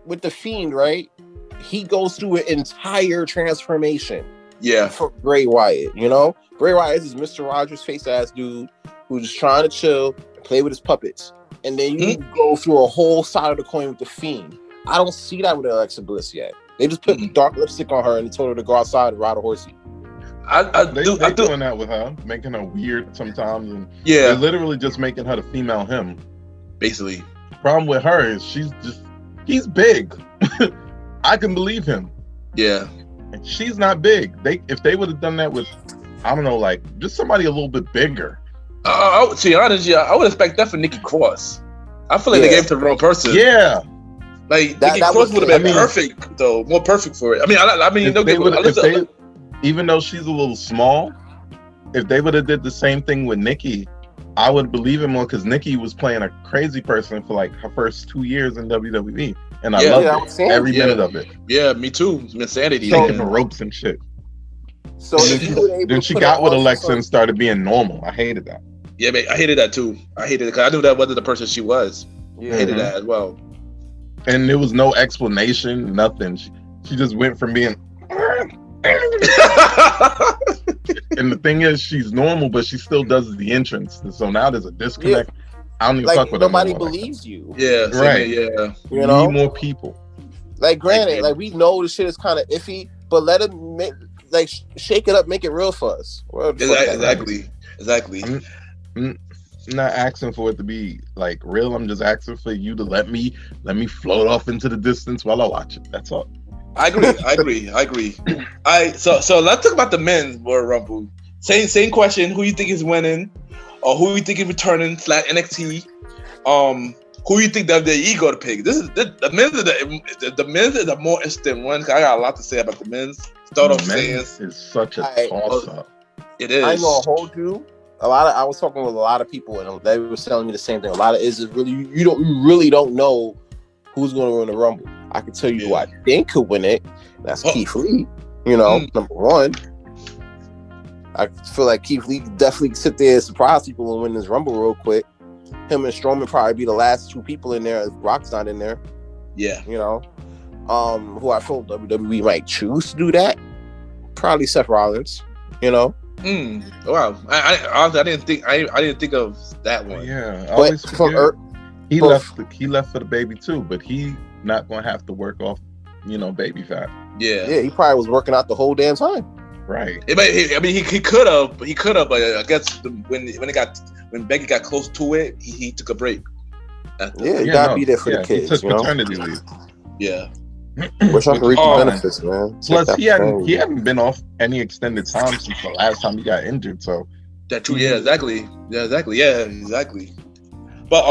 with the Fiend, right? He goes through an entire transformation. Yeah, For Bray Wyatt, you know, Bray Wyatt is Mr. Rogers face ass dude who's just trying to chill and play with his puppets, and then you go through a whole side of the coin with the Fiend. I don't see that with Alexa Bliss yet. They just put dark lipstick on her and told her to go outside and ride a horsey. They're doing that with her, making her weird sometimes, and they're literally just making her the female him. Basically, Problem with her is he's big. I can believe him. Yeah, And she's not big. If they would have done that with, I don't know, like just somebody a little bit bigger. to be honest, I would expect that for Nikki Cross. I feel like they gave it to the wrong person. Yeah. Like Nikki Cross would have been perfect, though, more perfect for it. I mean, even though she's a little small, if they would have did the same thing with Nikki, I would believe it more because Nikki was playing a crazy person for like her first 2 years in WWE, and I loved it, every minute of it. Yeah, me too. Insanity. Taking the ropes and shit. So then she got with Alexa and started being normal. I hated that. Yeah, man, I hated that too. I hated it because I knew that wasn't the person she was. I hated that as well. And there was no explanation, nothing. She just went from being. And the thing is, she's normal, but she still does the entrance. And so now there's a disconnect. Yeah. I don't even fuck with nobody believes you. Yeah, right. Yeah, you know, need more people. Like, granted, like we know the shit is kind of iffy, but let it shake it up, make it real for us. Exactly. I'm not asking for it to be like real. I'm just asking for you to let me float off into the distance while I watch it. That's all. I agree. So let's talk about the men's Royal Rumble. Same question. Who you think is winning, or who you think is returning / NXT? Who you think WWE go to pick? This is the men's. The men's is a more interesting one. I got a lot to say about the men's. Start off saying is such a toss up. It is. I ain't gonna hold you. I was talking with a lot of people, and they were telling me the same thing. A lot of is really you really don't know who's going to win the Rumble. I can tell you who I think could win it. That's Keith Lee. You know, number one. I feel like Keith Lee definitely sit there and surprise people and win this Rumble real quick. Him and Strowman probably be the last two people in there. If Brock's not in there. Yeah. You know, who I feel WWE might choose to do that. Probably Seth Rollins. You know. Wow. I honestly I didn't think of that one. Yeah. I but he left for the baby too, but he not gonna have to work off, baby fat. Yeah. Yeah, he probably was working out the whole damn time. Right. He could have, but I guess when Becky got close to it, he took a break. You gotta be there for the kids. He took paternity leave. Yeah. Wish I could reap the benefits, man. Plus, he hadn't been off any extended time since the last time he got injured. So that's true. Yeah, exactly. But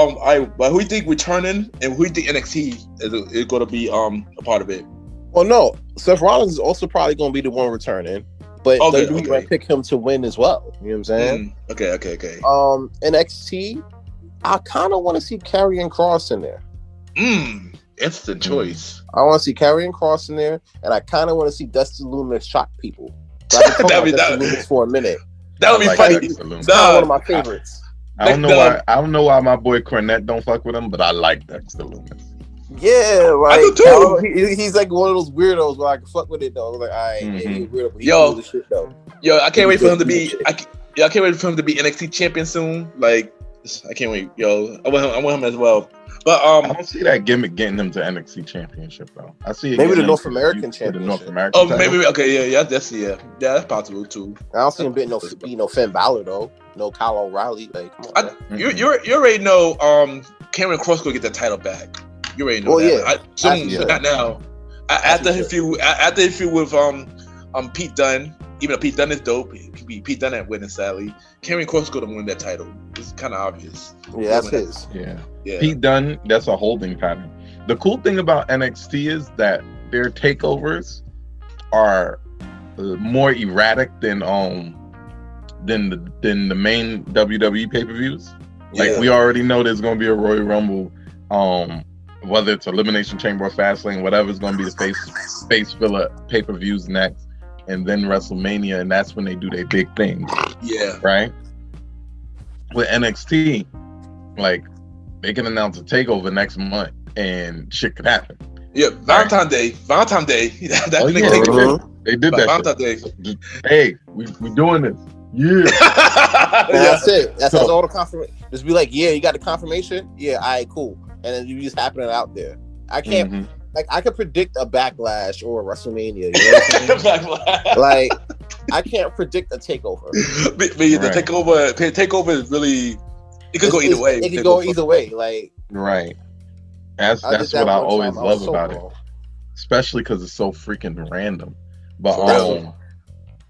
but who you think returning and who you think NXT is going to be a part of it? Well, no, Seth Rollins is also probably going to be the one returning, but we might pick him to win as well. You know what I'm saying? Okay. NXT, I kind of want to see Karrion Kross in there. Instant choice. I want to see Karrion Kross in there, and I kind of want to see Dustin Loomis shock people. So I can talk about Dustin Loomis for a minute. That would be funny. That's one of my favorites. I don't know why my boy Cornette don't fuck with him, but I like Dexter Loomis. Yeah, like I do too. He's like one of those weirdos where I can fuck with it though. Like, he's weirdo, but he cool the shit though. Yo, I can't wait for him to be. I can't wait for him to be NXT champion soon. Like, I can't wait. Yo, I want him as well. But I don't see that gimmick getting him to NXT championship though. I see it maybe the North American championship. North American. Oh, maybe that's possible too. I don't see him being no Finn Balor though. No Kyle O'Reilly. Like, come on, you already know. Cameron Cross gonna get the title back. You already know that. Soon, not now. After his feud with Pete Dunne, even though Pete Dunne is dope, Pete Dunne ain't winning, sadly. Karrion Kross is going to win that title. It's kind of obvious. Yeah, that's his. Yeah. Yeah. Pete Dunne, that's a holding pattern. The cool thing about NXT is that their takeovers are more erratic than the main WWE pay-per-views. Like we already know there's gonna be a Royal Rumble, whether it's Elimination Chamber or Fastlane, whatever's gonna be the face filler pay-per-views next, and then WrestleMania, and that's when they do their big thing. Yeah. Right? With NXT, like they can announce a takeover next month and shit could happen. Yeah, Valentine's Day. That's they did that. Valentine's Day. Hey, we doing this. Yeah. That's it. That's all the confirmation. Just be like, yeah, you got the confirmation. Yeah, all right, cool. And then you just happen it out there. I can't like I could predict a Backlash or a WrestleMania. You know what I mean? Like I can't predict a takeover. But the takeover is really it could go either way. It could go either way. Like right. That's what I always love about it, especially because it's so freaking random. But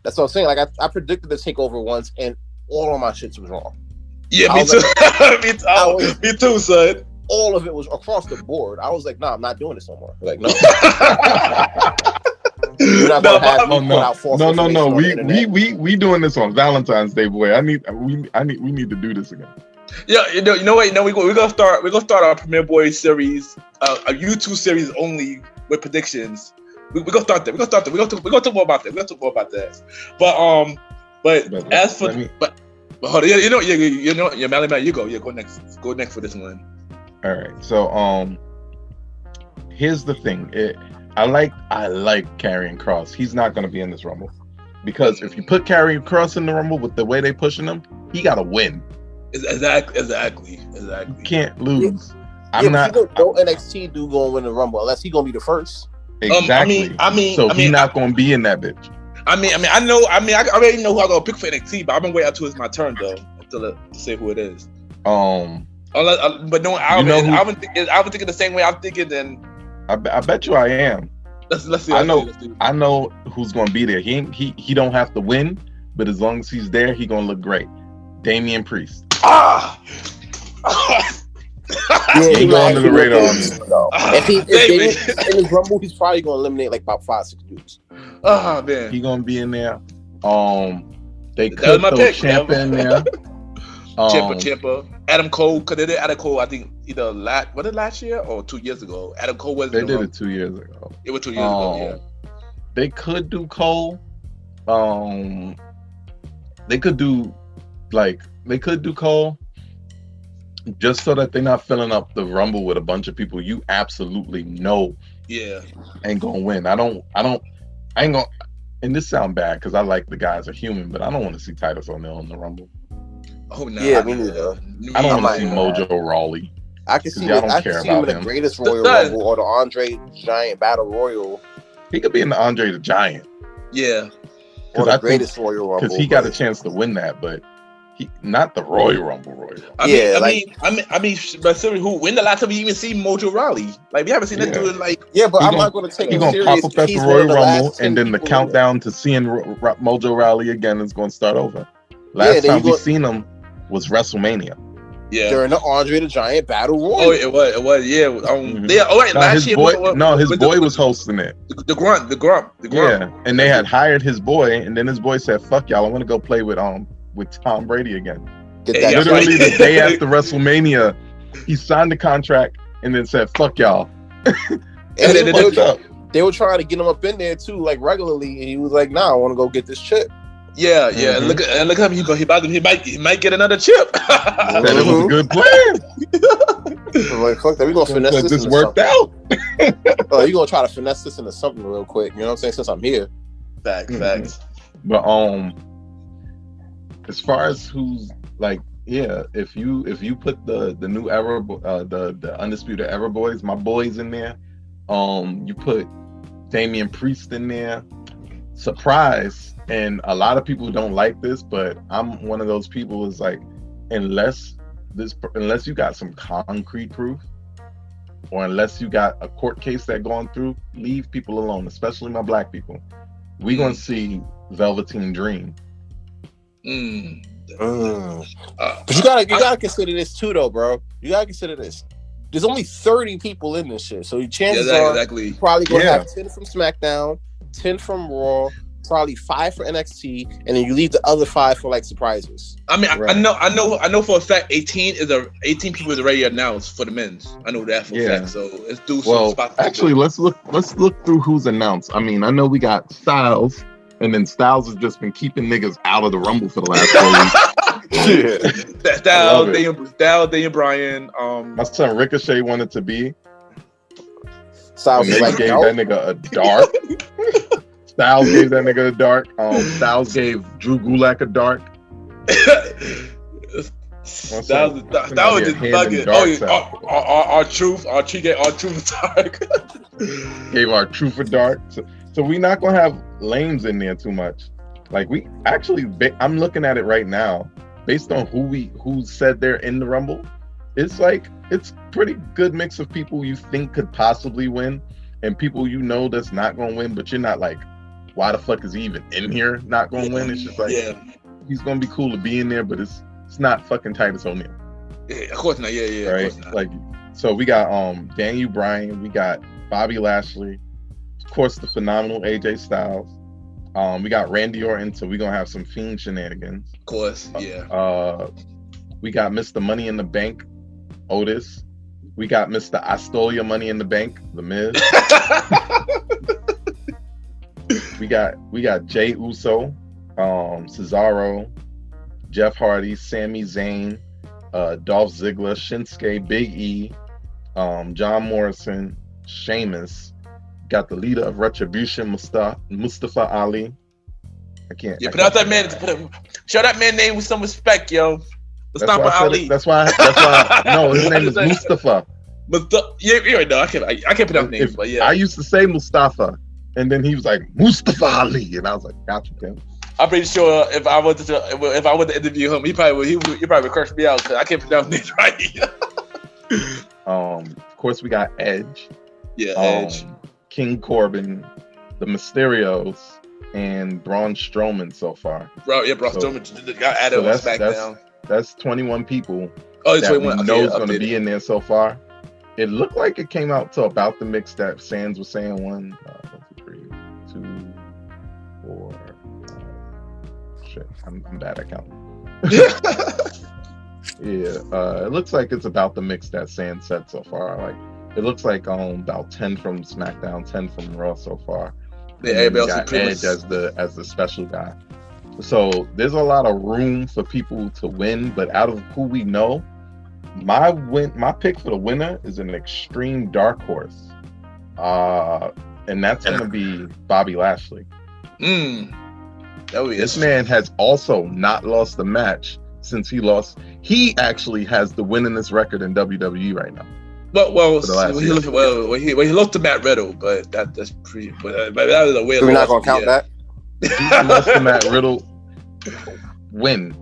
that's what I'm saying. Like I predicted the takeover once, and all of my shits was wrong. Yeah, me too. Me too, son. All of it was across the board. I was like, nah, I'm not doing this no more. Like, no. You're not gonna have me put out false information on the internet. We doing this on Valentine's Day, boy. We need to do this again. Yeah, you know what? No, we're gonna start our Premier Boys series, a YouTube series only with predictions. We're gonna start that. We're gonna talk more about that. But as for hold on, you know, Malim, you go next. Go next for this one. All right. So here's the thing. I like Karrion Kross. He's not gonna be in this Rumble because if you put Karrion Kross in the Rumble with the way they pushing him, he gotta win. Exactly. You can't lose. No NXT do go and win the Rumble unless he gonna be the first. Exactly. He's not gonna be in that bitch. I already know who I'm gonna pick for NXT, but I've been waiting until it's my turn though, to say who it is. But no, I was thinking the same way I'm thinking. Then I bet you I am. Let's see. I know who's gonna be there. He don't have to win, but as long as he's there, he gonna look great. Damian Priest. He go under the radar. If he's in his Rumble, he's probably gonna eliminate like about 5-6 dudes. Oh man, he gonna be in there. They could throw Ciampa in there. Ciampa. Adam Cole. Cause they did Adam Cole. I think either last year or 2 years ago. Adam Cole was. They did it 2 years ago. It was 2 years ago. Yeah. They could do Cole. They could do Cole. Just so that they're not filling up the Rumble with a bunch of people you absolutely know ain't gonna win. I ain't gonna, and this sound bad because I like the guys are human, but I don't want to see Titus O'Neil in the Rumble. Oh no. Yeah, me neither. I don't want to see Mojo Rawley. I can see him in the Greatest Royal Rumble or the Andre Giant Battle Royal. He could be in the Andre the Giant. Yeah. Or the Greatest Royal Rumble. Because he got a chance to win that, but not the Royal Rumble. But seriously, when the last time we even see Mojo Rawley? Like we haven't seen that dude like. Yeah, but I'm not going to take him serious. He's gonna pop up at the Royal Rumble, and then the countdown to seeing Mojo Rawley again is going to start over. Last time we seen him was WrestleMania. Yeah, during the Andre the Giant Battle Royal. Oh, it was. Yeah. Yeah. All right. Last year, his boy was hosting it. The Grunt. Yeah, and they had hired his boy, and then his boy said, "Fuck y'all, I want to go play with Tom Brady again." Literally the day after WrestleMania, he signed the contract and then said, "Fuck y'all." They were trying to get him up in there too, like regularly, and he was like, "Nah, I want to go get this chip." Yeah. Mm-hmm. Look at him. He might get another chip. That it was a good plan. I'm like, fuck that. We gonna finesse this. This worked out. Oh, you gonna try to finesse this into something real quick? You know what I'm saying? Since I'm here. Facts. But as far as who's like, if you put the new era, the Undisputed Era boys, my boys in there, you put Damian Priest in there. Surprise, and a lot of people don't like this, but I'm one of those people is like, unless you got some concrete proof, or unless you got a court case that going through, leave people alone, especially my black people. We're gonna see Velveteen Dream. But you gotta consider this too, though, bro. You gotta consider this. There's only 30 people in this shit, so chances are you're probably gonna have 10 from SmackDown, 10 from Raw, probably 5 for NXT, and then you leave the other 5 for like surprises. I mean, right. I know for a fact 18 people is already announced for the men's. I know that for a fact. So let's do some spots. Actually, let's look through who's announced. I mean, I know we got Styles, and then Styles has just been keeping niggas out of the Rumble for the last 4 weeks. Styles, Daniel Bryan. My son Ricochet wanted to be. Styles gave that nigga a dark. Styles gave that nigga a dark. Styles gave Drew Gulak a dark. That was just bugging. Our truth gave our truth a dark. Gave our truth a dark. So we not gonna have lames in there too much. Like we actually, I'm looking at it right now. Based on who said they're in the Rumble, it's pretty good mix of people you think could possibly win, and people that's not gonna win. But you're not like, why the fuck is he even in here? Not gonna win. It's just like, he's gonna be cool to be in there, but it's not fucking Titus O'Neil. Yeah, of course not. Yeah, right. Of course not. Like, so we got Daniel Bryan, we got Bobby Lashley, of course the phenomenal AJ Styles. We got Randy Orton, so we're gonna have some Fiend shenanigans. Of course, yeah. We got Mr. Money in the Bank, Otis. We got Mr. I Stole Your Money in the Bank, The Miz. we got Jey Uso, Cesaro, Jeff Hardy, Sami Zayn, Dolph Ziggler, Shinsuke, Big E, John Morrison, Sheamus. Got the leader of Retribution, Mustafa Ali. I can't. Yeah, pronounce that man. Show that man name with some respect, yo. Mustafa Ali. That's why. No, his name is Mustafa. You already know. I can't pronounce names, but yeah. I used to say Mustafa, and then he was like Mustafa Ali, and I was like, "Gotcha, Tim." I'm pretty sure if I wanted to interview him, he probably would curse me out because I can't pronounce names right. Of course, we got Edge. Yeah, Edge. King Corbin, the Mysterios, and Braun Strowman so far. Braun Strowman got added on SmackDown. That's 21 people. Oh, it's 21. We know is going to be in there so far. It looked like it came out to about the mix that Sands was saying. 1, 2, 3, 2, 4. Shit, I'm bad at counting. Yeah, it looks like it's about the mix that Sands said so far. Like. It looks like about 10 from SmackDown, 10 from Raw so far. Yeah, we got Edge as the special guy. So there's a lot of room for people to win, but out of who we know, my pick for the winner is an extreme dark horse, and that's gonna be Bobby Lashley. This man has also not lost a match since he lost. He actually has the winningest record in WWE right now. He lost to Matt Riddle, but that's pretty. But that was a weird. We're not gonna count that. He lost to Matt Riddle. Win.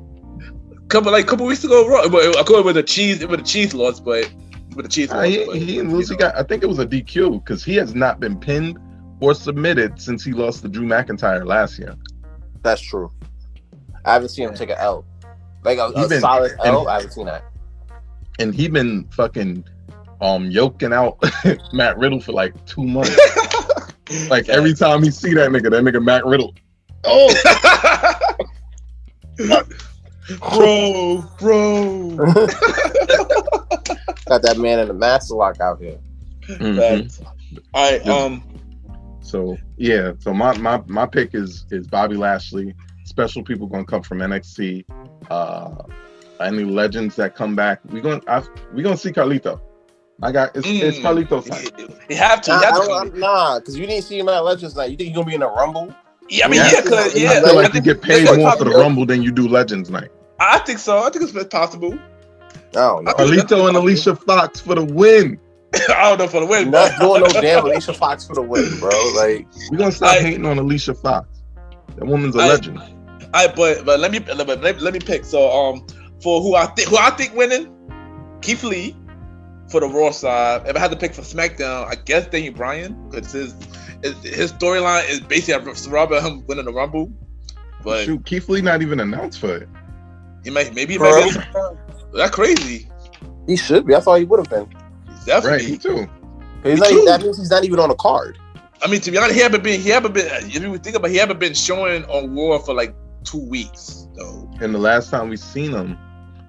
Couple weeks ago, according with the cheese loss, but with the cheese loss. He didn't lose. He got. I think it was a DQ because he has not been pinned or submitted since he lost to Drew McIntyre last year. That's true. I haven't seen him take an L. Like a solid L. I haven't seen that. And he been fucking. Yoking out Matt Riddle for like 2 months. Like every time he see that nigga Matt Riddle. Oh, bro. Got that man in the master lock out here. Mm-hmm. All right. So yeah. So my pick is Bobby Lashley. Special people gonna come from NXT. Any legends that come back, we gonna see Carlito. It's Carlito's time. You have to. Nah, because you didn't see him at Legends Night. You think he's gonna be in a Rumble? Yeah, I mean, I feel like you get paid more for the Rumble than you do Legends Night. I think so. I think it's possible. Oh, no. Carlito and Alicia Fox for the win. I don't know for the win. Not doing no damn Alicia Fox for the win, bro. Like we're gonna stop hating on Alicia Fox. That woman's a legend. But let me pick. So for who I think winning, Keith Lee. For the Raw side, if I had to pick for SmackDown, I guess Daniel Bryan, because his storyline is basically surrounding him winning the Rumble. But shoot, Keith Lee not even announced for it. maybe he might be. That's crazy. He should be. I thought he would have been. Definitely. Right, me too. That means he's not even on the card. I mean, to be honest, he haven't been. If you think about it, he haven't been showing on Raw for like 2 weeks, though. And the last time we seen him,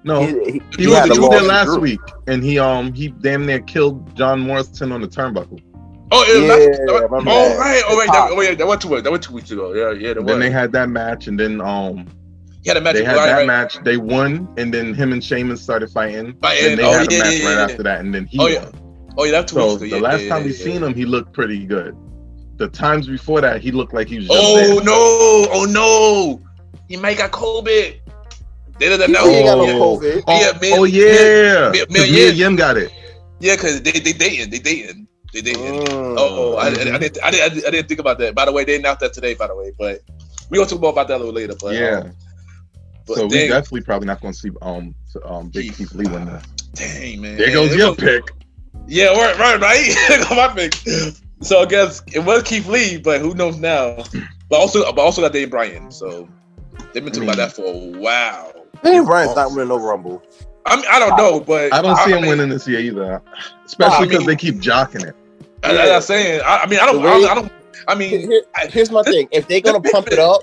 no, he had was a there loss last group. week, and he damn near killed John Morrison on the turnbuckle. Oh, remember that. Right. That went 2 weeks ago. Yeah. Then they had that match, and then he had a match. they had that match. They won, and then him and Sheamus started fighting. And they had a match right after that, and then he won. Oh yeah, that's 2 weeks ago. The last time we seen him, he looked pretty good. The times before that, he looked like he was. Oh no! He might got COVID. They didn't know. He ain't got no COVID. Me and Yim got it. Yeah, because they dating. I didn't think about that. By the way, they announced that today. By the way, but we gonna talk more about that a little later. But so we definitely probably not gonna see Big Keith Lee win that. Dang, man. There goes your pick. Yeah, right. My pick. So I guess it was Keith Lee, but who knows now? But also got Daniel Bryan. So they've been talking about that for a while. Daniel Bryan's not winning no Rumble. I mean, I don't know, but I don't see him winning this year either. Especially because they keep jocking it. I'm saying. Here's my thing. If they're gonna pump it up,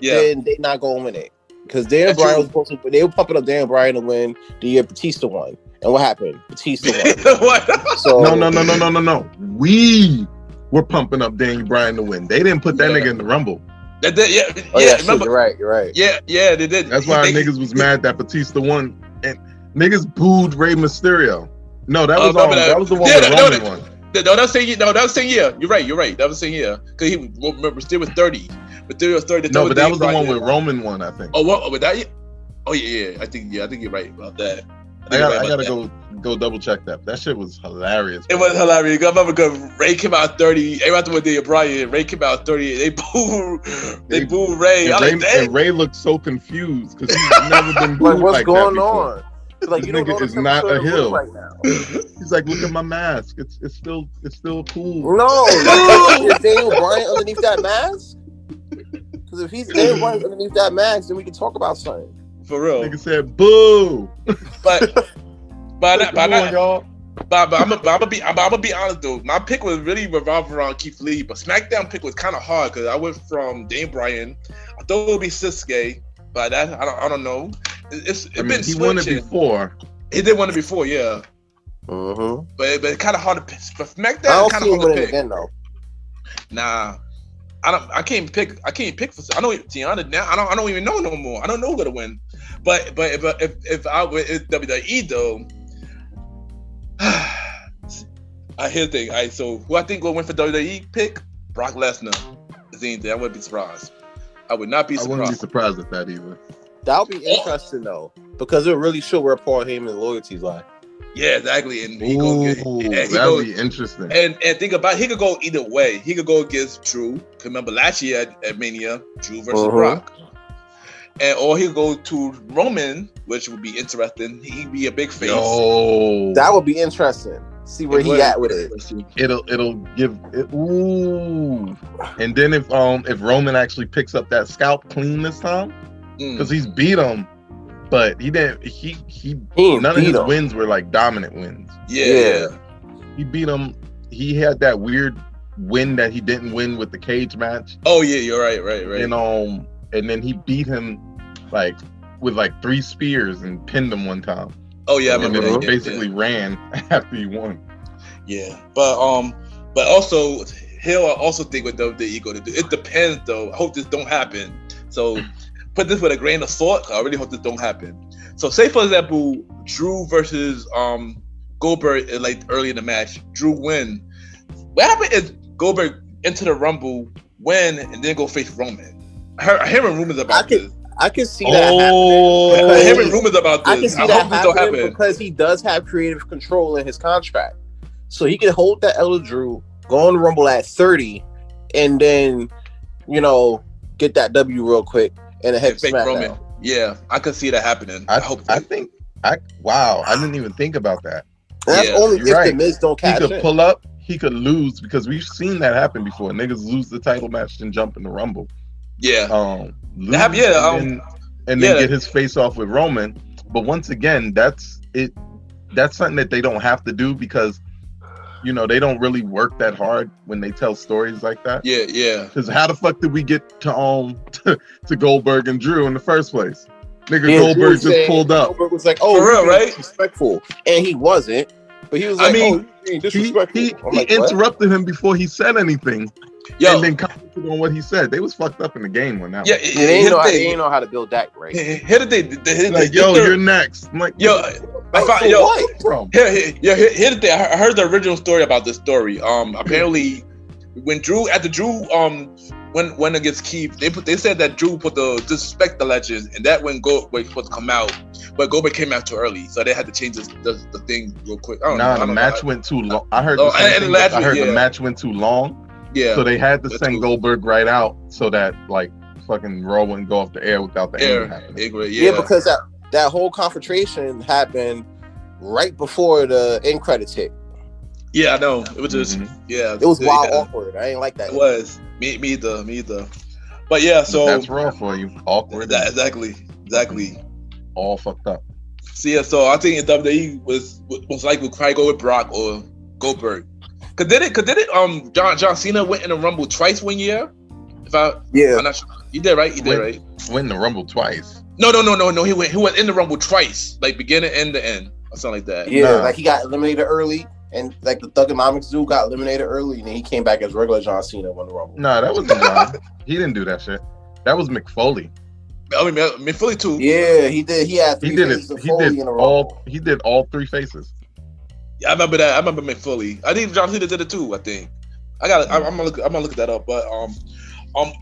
then they're not gonna win it. Because Daniel Bryan was supposed to. They were pumping up Daniel Bryan to win the year Batista won. And what happened? Batista won. What? So No. We were pumping up Daniel Bryan to win. They didn't put that nigga in the Rumble. Remember? You're right. Yeah, they did. That's why niggas was mad that Batista won, and niggas booed Rey Mysterio. No, that was that was the one with Roman won. No, that was the same year. You're right. That was the same year because Mysterio was 30. Mysterio was 30. No, but that was the one with Roman won, I think. Oh, what with that? Oh yeah. I think you're right about that. I gotta go double check that. That shit was hilarious. It was hilarious. I remember Ray came out 30. Everyone with Daniel Bryan. Ray came out 30. They booed Ray. And Ray looked so confused because he's never been booed what's like going that before. on? Like, this nigga is not a heel right now. He's like, look at my mask. It's still cool. No, is Daniel Bryan underneath that mask? Because if he's Daniel Bryan underneath that mask, then we can talk about something. For real. Nigga said boo. But I'm gonna be honest though. My pick was really revolving around Keith Lee, but SmackDown pick was kind of hard because I went from Daniel Bryan. I thought it would be Sisuke, but that I don't know. He won it before. He did win it before, yeah. Mm-hmm. But it's kind of hard to pick. But SmackDown I don't kind see of him hard to winning pick. again though. Nah. I can't pick for. I don't. Tiana now. I don't even know no more. I don't know who's gonna win. But if I were WWE though, here's the thing. All right, so who I think will win for WWE pick? Brock Lesnar. Is anything? I wouldn't be surprised. I would not be surprised. I wouldn't be surprised at that either. That would be interesting though, because it really show where Paul Heyman's loyalties lie. Yeah, exactly. And that would be interesting. And think about it, he could go either way. He could go against Drew. Remember last year at Mania, Drew versus Brock. Or he could go to Roman, which would be interesting. He'd be a big face. That would be interesting. See where he at with it. It'll give it. Ooh. And then if Roman actually picks up that scalp clean this time, because he's beat him. But he didn't. None of his wins were like dominant wins. Yeah. He beat him. He had that weird win that he didn't win with the cage match. Oh yeah, you're right. And then he beat him with 3 spears and pinned him one time. Oh yeah, I remember that. He basically ran after he won. Yeah, but also he'll also think with WWE going to do. It depends though. I hope this don't happen. So. Put this with a grain of salt. I really hope this don't happen. So, say for example, Drew versus Goldberg, early in the match, Drew win. What happened is Goldberg enter the Rumble, win, and then go face Roman. Hearing rumors about this. I can see that happening. Hearing rumors about this. I can see that happening because he does have creative control in his contract, so he can hold that Elder Drew, go on the Rumble at 30, and then get that W real quick. And a head SmackDown. Yeah, I could see that happening. I didn't even think about that. And that's only if the Miz don't catch it. He could pull up, he could lose, because we've seen that happen before. Niggas lose the title match and jump in the Rumble. Yeah. Lose, and then get his face off with Roman. But once again, that's it. That's something that they don't have to do because, you know, they don't really work that hard when they tell stories like that. Yeah, yeah. Because how the fuck did we get to Goldberg and Drew in the first place? Nigga, Goldberg just pulled up. Goldberg was like, "Oh, for real, right? Disrespectful," and he wasn't. But he was like, "Oh, you're being disrespectful." He interrupted him before he said anything. Yo, and then commented on what he said. They was fucked up in the game when that. Yeah, they ain't know how to build that right. Here the like, yo, you're next. I'm like, yo, here's the thing. I heard the original story about this story. Apparently, when Drew went against Keith, they said that Drew put the disrespect the legends, and that when Goldberg was supposed to come out, but Goldberg came out too early, so they had to change the thing real quick. The match went too long. I heard the match went too long. Yeah. So they had to send Goldberg right out so that like fucking Raw wouldn't go off the air without the air happening. Yeah, because that whole confrontation happened right before the end credits hit. Yeah, I know. It was just it was wild awkward. I ain't like that. It was. Me either. But yeah, so that's Raw for you. Awkward. Exactly. All fucked up. So I think WWE was like would probably go with Brock or Goldberg. Cause did it? John Cena went in the Rumble twice one year. I'm not sure. He did right. Went in the Rumble twice. No. He went in the Rumble twice, like beginning and the end, or something like that. Yeah, like he got eliminated early, and like the Thuganomics dude got eliminated early, and then he came back as regular John Cena won the Rumble. No, that wasn't John. He didn't do that shit. That was Mick Foley. I mean, Mick Foley too. Yeah, he did. He had three faces of Foley in a Rumble. He did all three faces. Yeah, I remember that. I remember Mick Foley. I think John Cena did it too. I think. I'm gonna look that up. But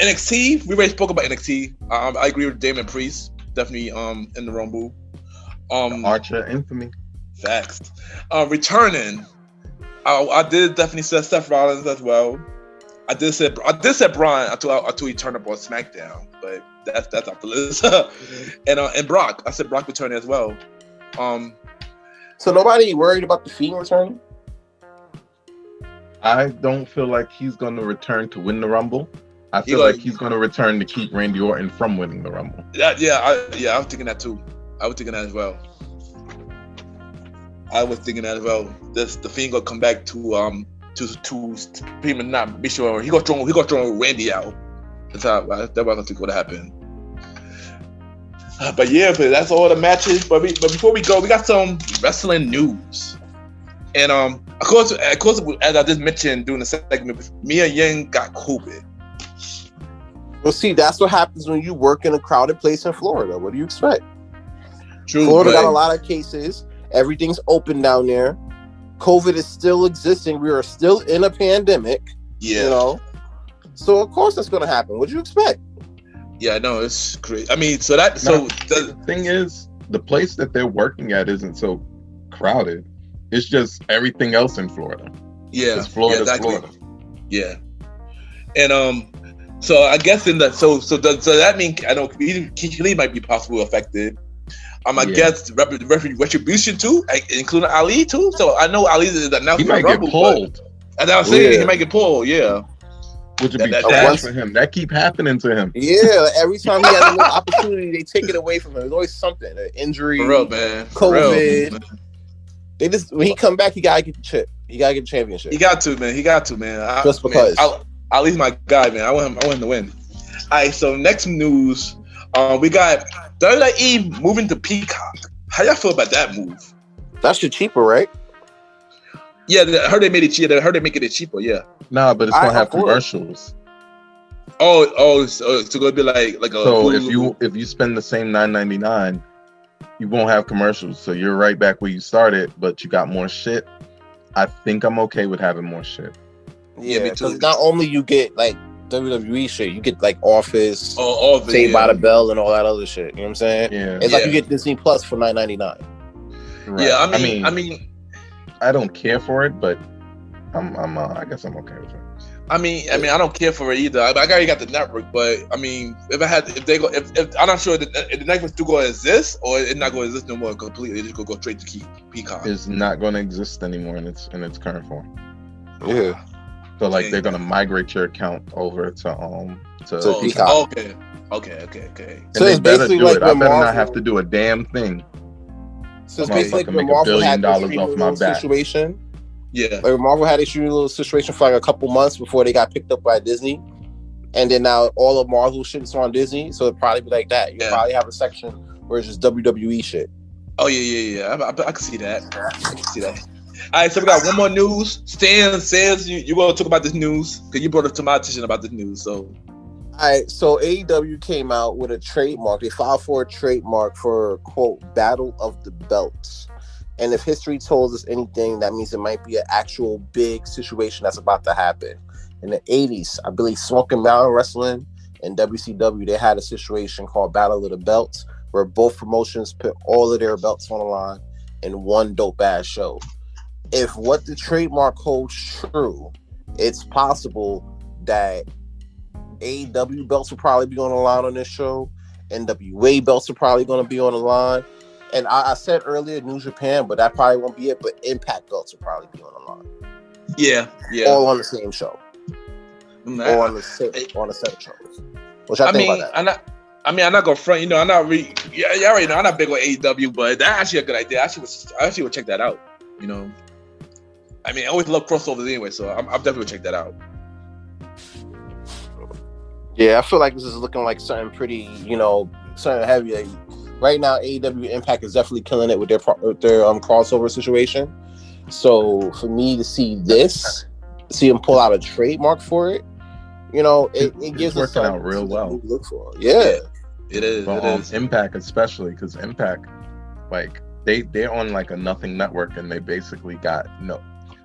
NXT. We already spoke about NXT. I agree with Damon Priest. Definitely in the Rumble. Archer infamy. Facts. Returning. I did definitely say Seth Rollins as well. I did say Braun until he turned up on SmackDown, but that's off the list. and Brock. I said Brock returning as well. So nobody worried about the Fiend returning? I don't feel like he's going to return to win the Rumble. I feel like he's going to return to keep Randy Orton from winning the Rumble. I was thinking that too. I was thinking that as well. The Fiend gonna come back to pretty much not be sure he gonna throw Randy out. That's what I think would happen. But that's all the matches. But before we go, we got some wrestling news. And of course, as I just mentioned during the segment, Mia Yim got COVID. Well, see, that's what happens when you work in a crowded place in Florida. What do you expect? True, Florida got a lot of cases. Everything's open down there. COVID is still existing. We are still in a pandemic. Yeah. You know? So of course that's gonna happen. What do you expect? Yeah, no, it's great. I mean, the thing is, the place that they're working at isn't so crowded. It's just everything else in Florida. Yeah, it's Florida. Yeah, and so I guess so does that mean I know Keith Lee might be possibly affected. I guess retribution too, including Ali too. So I know Ali is announced. He might get pulled. And I was saying he might get pulled. Yeah. Which would be trash for him. That keep happening to him. Yeah, every time he has an opportunity, they take it away from him. There's always something, an injury, for real, man. COVID. Real, man. They just when he come back, he gotta get the chip. He gotta get the championship. He got to, man. Just because. Ali's my guy, man. I want him to win. All right, so next news, we got WWE moving to Peacock. How y'all feel about that move? That's just cheaper, right? Yeah, I heard they made it cheaper. I heard they making it cheaper. Yeah. Nah, but it's gonna have commercials. So gonna be like a. So if you spend the same $9.99, you won't have commercials. So you're right back where you started, but you got more shit. I think I'm okay with having more shit. Yeah, because not only you get like WWE shit, you get like Office, Saved by the Bell, and all that other shit. You know what I'm saying? Yeah. It's like you get Disney Plus for $9.99. Right. Yeah, I mean, I don't care for it, but I guess I'm okay with it. I mean, I don't care for it either. I already got the network, but I mean, if I'm not sure if the network still going to exist or it's not going to exist no more completely, it's just going to go straight to Peacock. It's not going to exist anymore in its current form. Yeah. So like they're gonna migrate your account over to Peacock. Okay. And So they it's better basically do like it. I when better not Marvel, have to do a damn thing. so it's basically like Motherfucker when make $1 Marvel billion had this off streaming my little back. situation. Yeah. Like when Marvel had a shooting little situation for like a couple months before they got picked up by Disney, and then now all of Marvel shit is on Disney. So it'd probably be like that. You probably have a section where it's just WWE shit. Oh yeah. I can see that. I can see that. All right, so we got one more news. Stan says you want to talk about this news because you brought it to my attention about this news. So, All right, so AEW came out with a trademark. They filed for a trademark for quote Battle of the Belts. And if history tells us anything, that means it might be an actual big situation that's about to happen. In the 80s, I believe Smoking Mountain Wrestling and WCW, they had a situation called Battle of the Belts, where both promotions put all of their belts on the line in one dope ass show. If what the trademark holds true, it's possible that AEW belts will probably be on the line on this show. NWA belts are probably going to be on the line. And I said earlier New Japan, but that probably won't be it. But Impact belts will probably be on the line. yeah. All on the same show. All on the set of shows. Which I think about that. I'm not gonna front. You know, I'm not you already know I'm not big on AEW, but that's actually a good idea. I actually would check that out. You know, I mean, I always love crossovers anyway, so I'm definitely would check that out. Yeah, I feel like this is looking like something pretty, something heavy. Like, right now, AEW Impact is definitely killing it with their crossover situation. So for me to see them pull out a trademark for it, it gives it's us working out real well. To look for. Yeah, it is. But, it is. Impact especially, because Impact, like they're on like a nothing network, and they basically got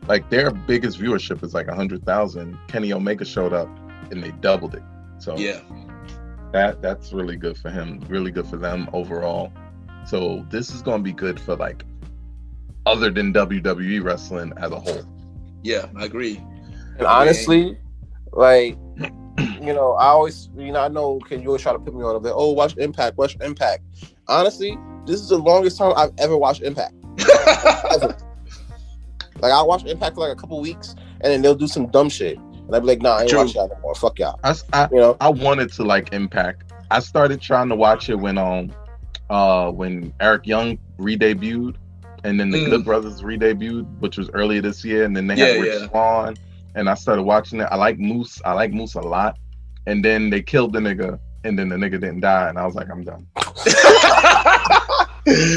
like their biggest viewership is like 100,000. Kenny Omega showed up, and they doubled it. So yeah, that's really good for him. Really good for them overall. So this is gonna be good for like other than WWE wrestling as a whole. Yeah, I agree. And honestly, like, I always, I know, you always try to put me on a bit. Oh, watch Impact. Honestly, this is the longest time I've ever watched Impact. Ever. Like, I'll watch Impact for like a couple weeks, and then they'll do some dumb shit. And I'd be like, nah, I ain't watching that no more. Fuck y'all. I wanted to like Impact. I started trying to watch it when Eric Young re-debuted, and then the Good Brothers re-debuted, which was earlier this year, and then they had Rich Swann, and I started watching it. I like Moose a lot, and then they killed the nigga, and then the nigga didn't die, and I was like, I'm done.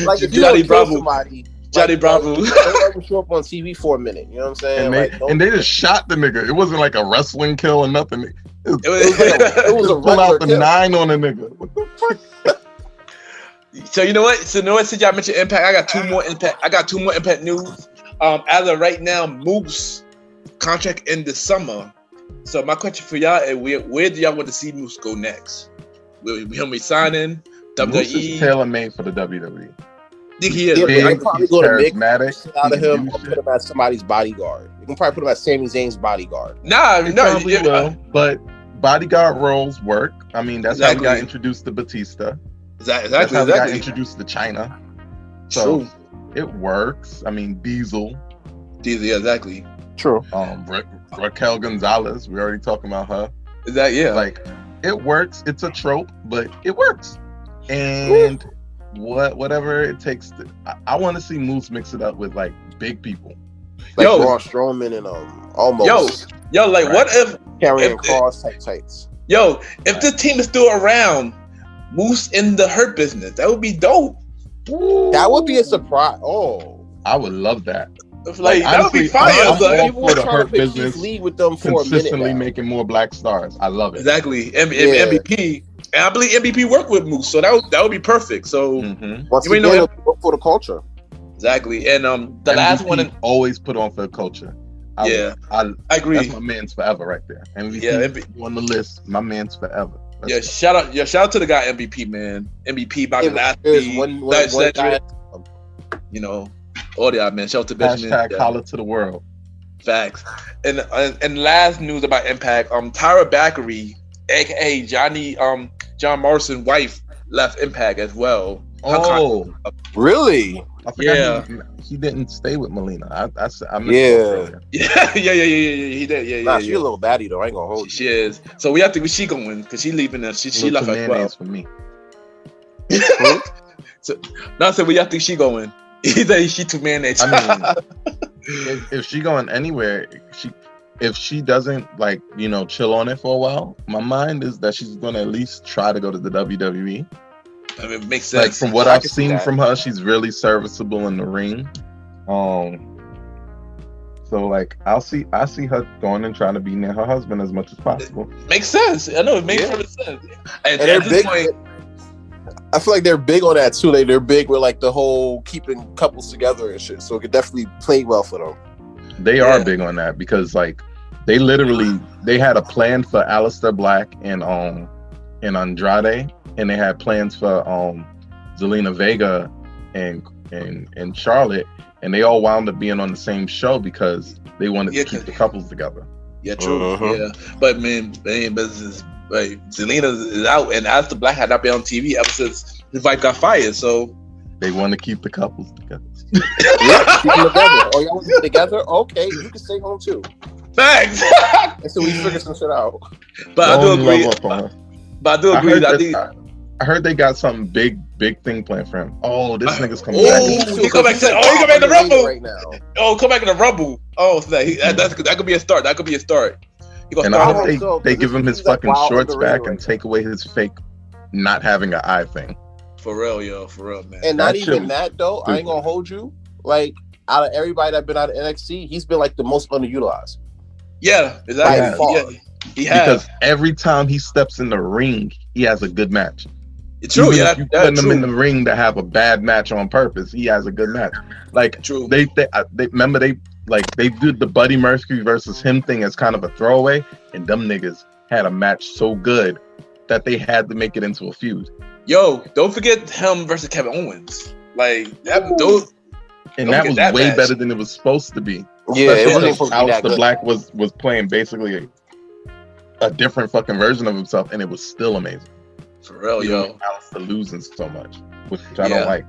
Like if Johnny you Bravo. Somebody, Johnny Bravo. Don't let them show up on TV for a minute. You know what I'm saying? And they just shot the nigga. It wasn't like a wrestling kill or nothing. It was a pull out the kill. 9 on the nigga. What the fuck? So you know what? Since y'all mentioned Impact, I got two more Impact news. As of right now, Moose contract in the summer. So my question for y'all is, where do y'all want to see Moose go next? Will him resigning? WWE? Moose is tailor-made for the WWE. Think he is. Yeah, they probably go to Mick charismatic. out of him or put him as somebody's bodyguard. You can probably put him as Sami Zayn's bodyguard. They probably will, but bodyguard roles work. I mean, that's how we got introduced to Batista. Exactly. That's how we got introduced to China. So True. it works. I mean, Diesel, yeah, exactly. True. Raquel Gonzalez. We already talking about her. Like it works. It's a trope, but it works. And whatever it takes. I want to see Moose mix it up with like big people, like Braun Strowman and almost. Yo, like what if carrying cross type tights? Yo, if the team is still around, Moose in the Hurt Business, that would be dope. That would be a surprise. Oh, I would love that. Like that would be fire. People were trying to put Keith Lee with them for a minute. Consistently making more black stars. I love it. Exactly. MVP. And I believe MVP worked with Moose, so that would be perfect. So once again, it'll work for the culture. Exactly. And the MVP last one always put on for the culture. I agree. That's my man's forever right there. MVP on the list. My man's forever. Shout out to the guy MVP, man. MVP Bobby Lashley. One guy. All the man. Shout out to Benjamin. Hashtag holla to the world. Facts. And last news about Impact. Tyra Backery, aka John Morrison's wife, left Impact as well. Really? I forgot Yeah. he didn't stay with Melina. I missed Yeah. Yeah. He did. Yeah. Nah, she a little baddie though. I ain't gonna hold you. She is. So we have to. She going because she leaving us. She left as well. mayonnaise for me. So now, so we have to. She going. He said she too mayonnaise. I mean, if she going anywhere, if she doesn't like, you know, chill on it for a while, my mind is that she's gonna at least try to go to the WWE. I mean, it makes sense. Like from what I've seen from her, she's really serviceable in the ring. So like I see her going and trying to be near her husband as much as possible. Makes sense. I know it makes perfect sense. And they're at this big. point, I feel like they're big on that too. They're big with like the whole keeping couples together and shit. So it could definitely play well for them. They are big on that because like they had a plan for Aleister Black and Andrade, and they had plans for Zelina Vega and Charlotte, and they all wound up being on the same show because they wanted to keep the couples together. Yeah, true. Yeah, but man, business. Like Zelina is out, and Aleister Black had not been on TV ever since his wife got fired. So they want to keep the couples together. Yeah, keep them together. Oh, y'all want to be together? Okay, you can stay home too. Thanks. Until we figure some shit out. But I do agree. But I do agree. I heard they got something big thing planned for him. Oh, this nigga's coming back. He come back in the Rumble right now. Oh, come back in the Rumble. Oh, so that could be a start. That could be a start. And I hope they give him his fucking shorts back and take away his fake not having an eye thing. For real, yo, for real, man. And not even that though. I ain't gonna hold you. Like out of everybody that been out of NXT, he's been like the most underutilized. Yeah, exactly. Yeah, he has. Because every time he steps in the ring, he has a good match. It's true. Even yeah, if you put him in the ring to have a bad match on purpose, he has a good match. Like true. They remember they did the Buddy Murphy versus him thing as kind of a throwaway, and them niggas had a match so good that they had to make it into a feud. Yo, don't forget him versus Kevin Owens. Like that, that was way better than it was supposed to be. Yeah, it wasn't supposed to be that Aleister good. Black was playing basically a different fucking version of himself, and it was still amazing. For real, yo. Aleister losing so much, which I don't like.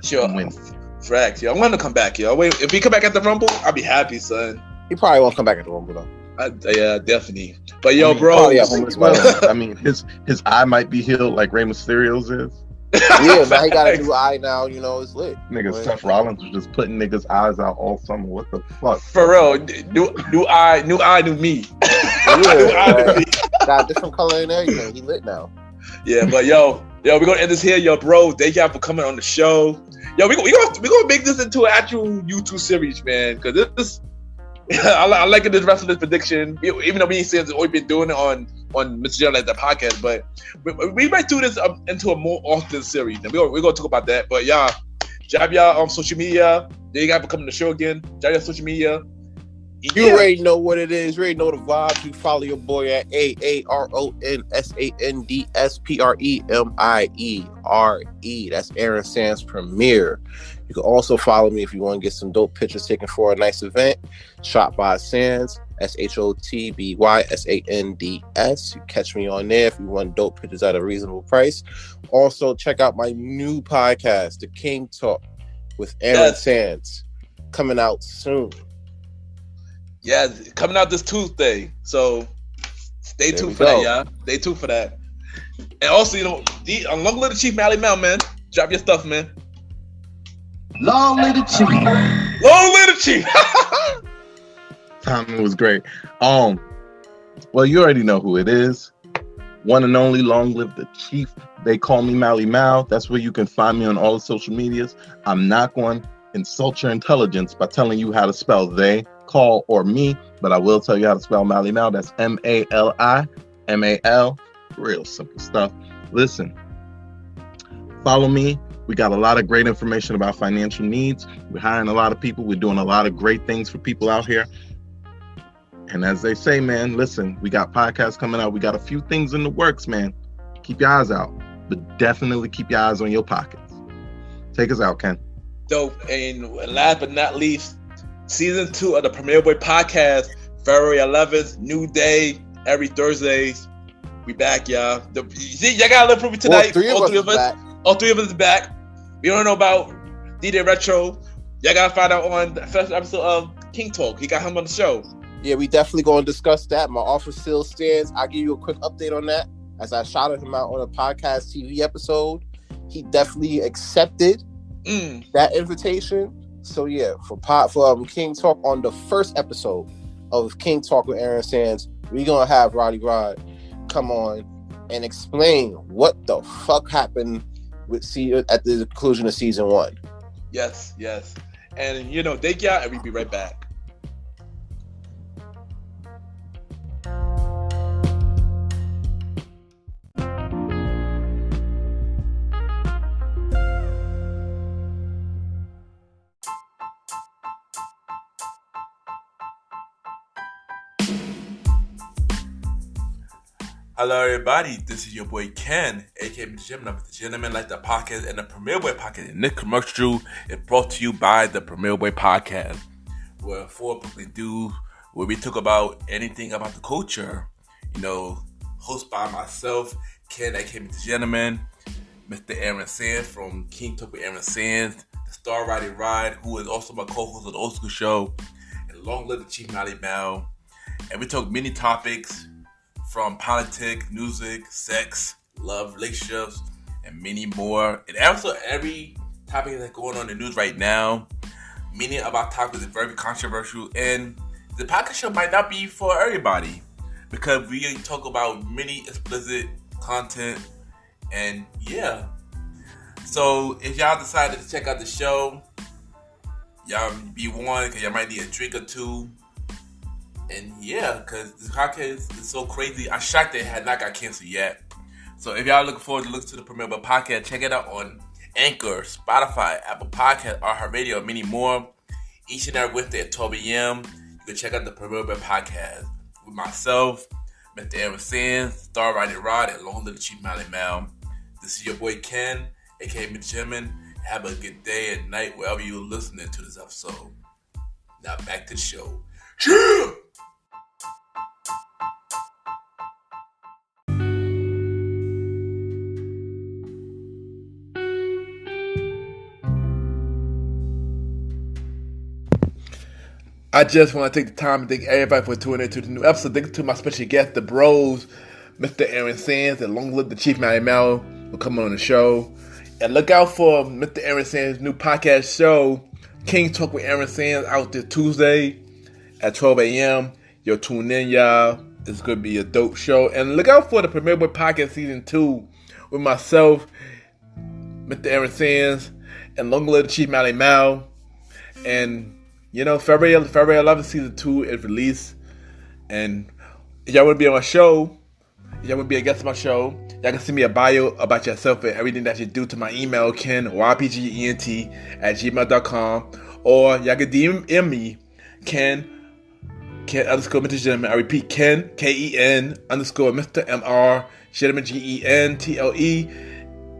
Sure. Facts, yo. I want to come back, yo. Wait, if he come back at the Rumble, I'll be happy, son. He probably won't come back at the Rumble though. Yeah, definitely. But yo, bro, I mean, his eye might be healed like Rey Mysterio's is. Yeah, now he got a new eye now. You know, it's lit. Nigga, Seth Rollins was just putting niggas' eyes out all summer. What the fuck? For real, new eye, new me. Yeah, got a different color and everything. He lit now. Yeah, but yo, we're gonna end this here, yo, bro. Thank y'all for coming on the show. Yo, we gonna make this into an actual YouTube series, man. Because this, I like this wrestling prediction. Even though we ain't saying we've been doing it on Mr. General like the podcast, but we might do this into a more often series. And we're gonna talk about that. But y'all, drop y'all on social media. Then you guys for coming to the show again. Drop your social media. You already know what it is. You already know the vibes. You follow your boy at AARONSANDSPREMIERE. That's Aaron Sands Premier. You can also follow me if you want to get some dope pictures taken for a nice event. Shot by Sands, SHOTBYSANDS. You catch me on there if you want dope pictures at a reasonable price. Also, check out my new podcast, The King Talk, with Aaron Sands, coming out soon. Yeah, coming out this Tuesday. So stay tuned for that, y'all. Stay tuned for that. And also, you know, Long Live the Chief Malimal, man. Drop your stuff, man. Long live the Chief. Long live the Chief. Timing was great. Well, you already know who it is. One and only, long live the Chief. They call me Malimal. That's where you can find me on all the social medias. I'm not going to insult your intelligence by telling you how to spell they, call, or me, but I will tell you how to spell Malimal. That's MALIMAL. Real simple stuff. Listen, follow me. We got a lot of great information about financial needs. We're hiring a lot of people. We're doing a lot of great things for people out here. And as they say, man, listen, we got podcasts coming out. We got a few things in the works, man. Keep your eyes out, but definitely keep your eyes on your pockets. Take us out, Ken. Dope. And last but not least, Season 2 of the Premier Boy Podcast, February 11th, new day, every Thursdays. We back, y'all. See, y'all got a little proof tonight. All three of us All three of us is back. We don't know about DJ Retro. Y'all gotta find out on the first episode of King Talk. He got him on the show. Yeah, we definitely going to discuss that. My offer still stands. I'll give you a quick update on that. As I shouted him out on a podcast TV episode, he definitely accepted that invitation. So yeah, for King Talk on the first episode of King Talk with Aaron Sands, we're gonna have Roddy Rod come on and explain what the fuck happened with at the conclusion of season 1. Yes. And thank y'all, and we'll be right back. Hello, everybody. This is your boy Ken, aka Mr. Gentleman, like the podcast and the Premier Boy podcast. And this commercial is brought to you by the Premier Boy podcast, where four publicly do where we talk about anything about the culture. Hosted by myself, Ken, aka Mr. Gentleman, Mr. Aaron Sands from King Talk with Aaron Sands, the Star Roddy Ride, who is also my co-host of the Old School Show, and long live the Chief Malimal. And we talk many topics, from politics, music, sex, love, relationships, and many more. And also every topic that's going on in the news right now. Many of our topics are very controversial, and the podcast show might not be for everybody because we talk about many explicit content. And yeah, so if y'all decided to check out the show, y'all be warned because y'all might need a drink or two. And yeah, because this podcast is so crazy. I'm shocked that it had not got canceled yet. So if y'all looking forward to listen to the Premier Boy podcast, check it out on Anchor, Spotify, Apple Podcasts, iHeartRadio, and many more. Each and every Wednesday at 12 a.m. You can check out the Premier Boy podcast with myself, Mr. Aaron Sands, Star Roddy Rod, and long live the Chief Malimal. This is your boy Ken, aka Mr. Gentleman. Have a good day and night wherever you're listening to this episode. Now back to the show. Yeah! I just want to take the time to thank everybody for tuning in to the new episode. Thank you to my special guest, the bros, Mr. Aaron Sands, and long live the Chief Malimal for coming on the show. And look out for Mr. Aaron Sands' new podcast show, King Talk with Aaron Sands, out this Tuesday at 12 a.m. Yo, tune in, y'all. It's going to be a dope show. And look out for the Premier Boy podcast season 2 with myself, Mr. Aaron Sands, and long live the Chief Malimal. And February 11th, season 2 is released. And if y'all want to be on my show, if y'all want to be a guest on my show, y'all can send me a bio about yourself and everything that you do to my email, Ken, ypgent@gmail.com. Or y'all can DM me, Ken _ Mr. Gentleman. I repeat, Ken, Ken _ Mr. Mr. Gentleman,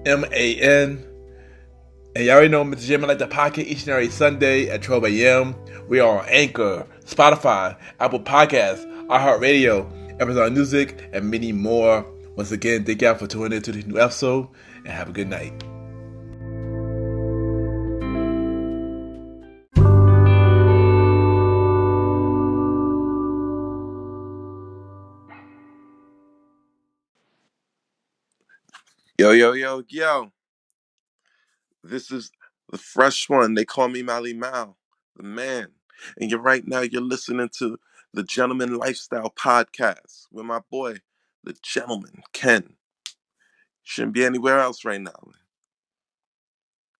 GENTLEMAN. And y'all already know Mr. Gentleman like the podcast each and every Sunday at 12 a.m. We are on Anchor, Spotify, Apple Podcasts, iHeartRadio, Amazon Music, and many more. Once again, thank y'all for tuning in to this new episode, and have a good night. Yo. This is the fresh one. They call me Malimal, the man. And you're listening to the Gentleman Lifestyle Podcast with my boy, the gentleman, Ken. Shouldn't be anywhere else right now.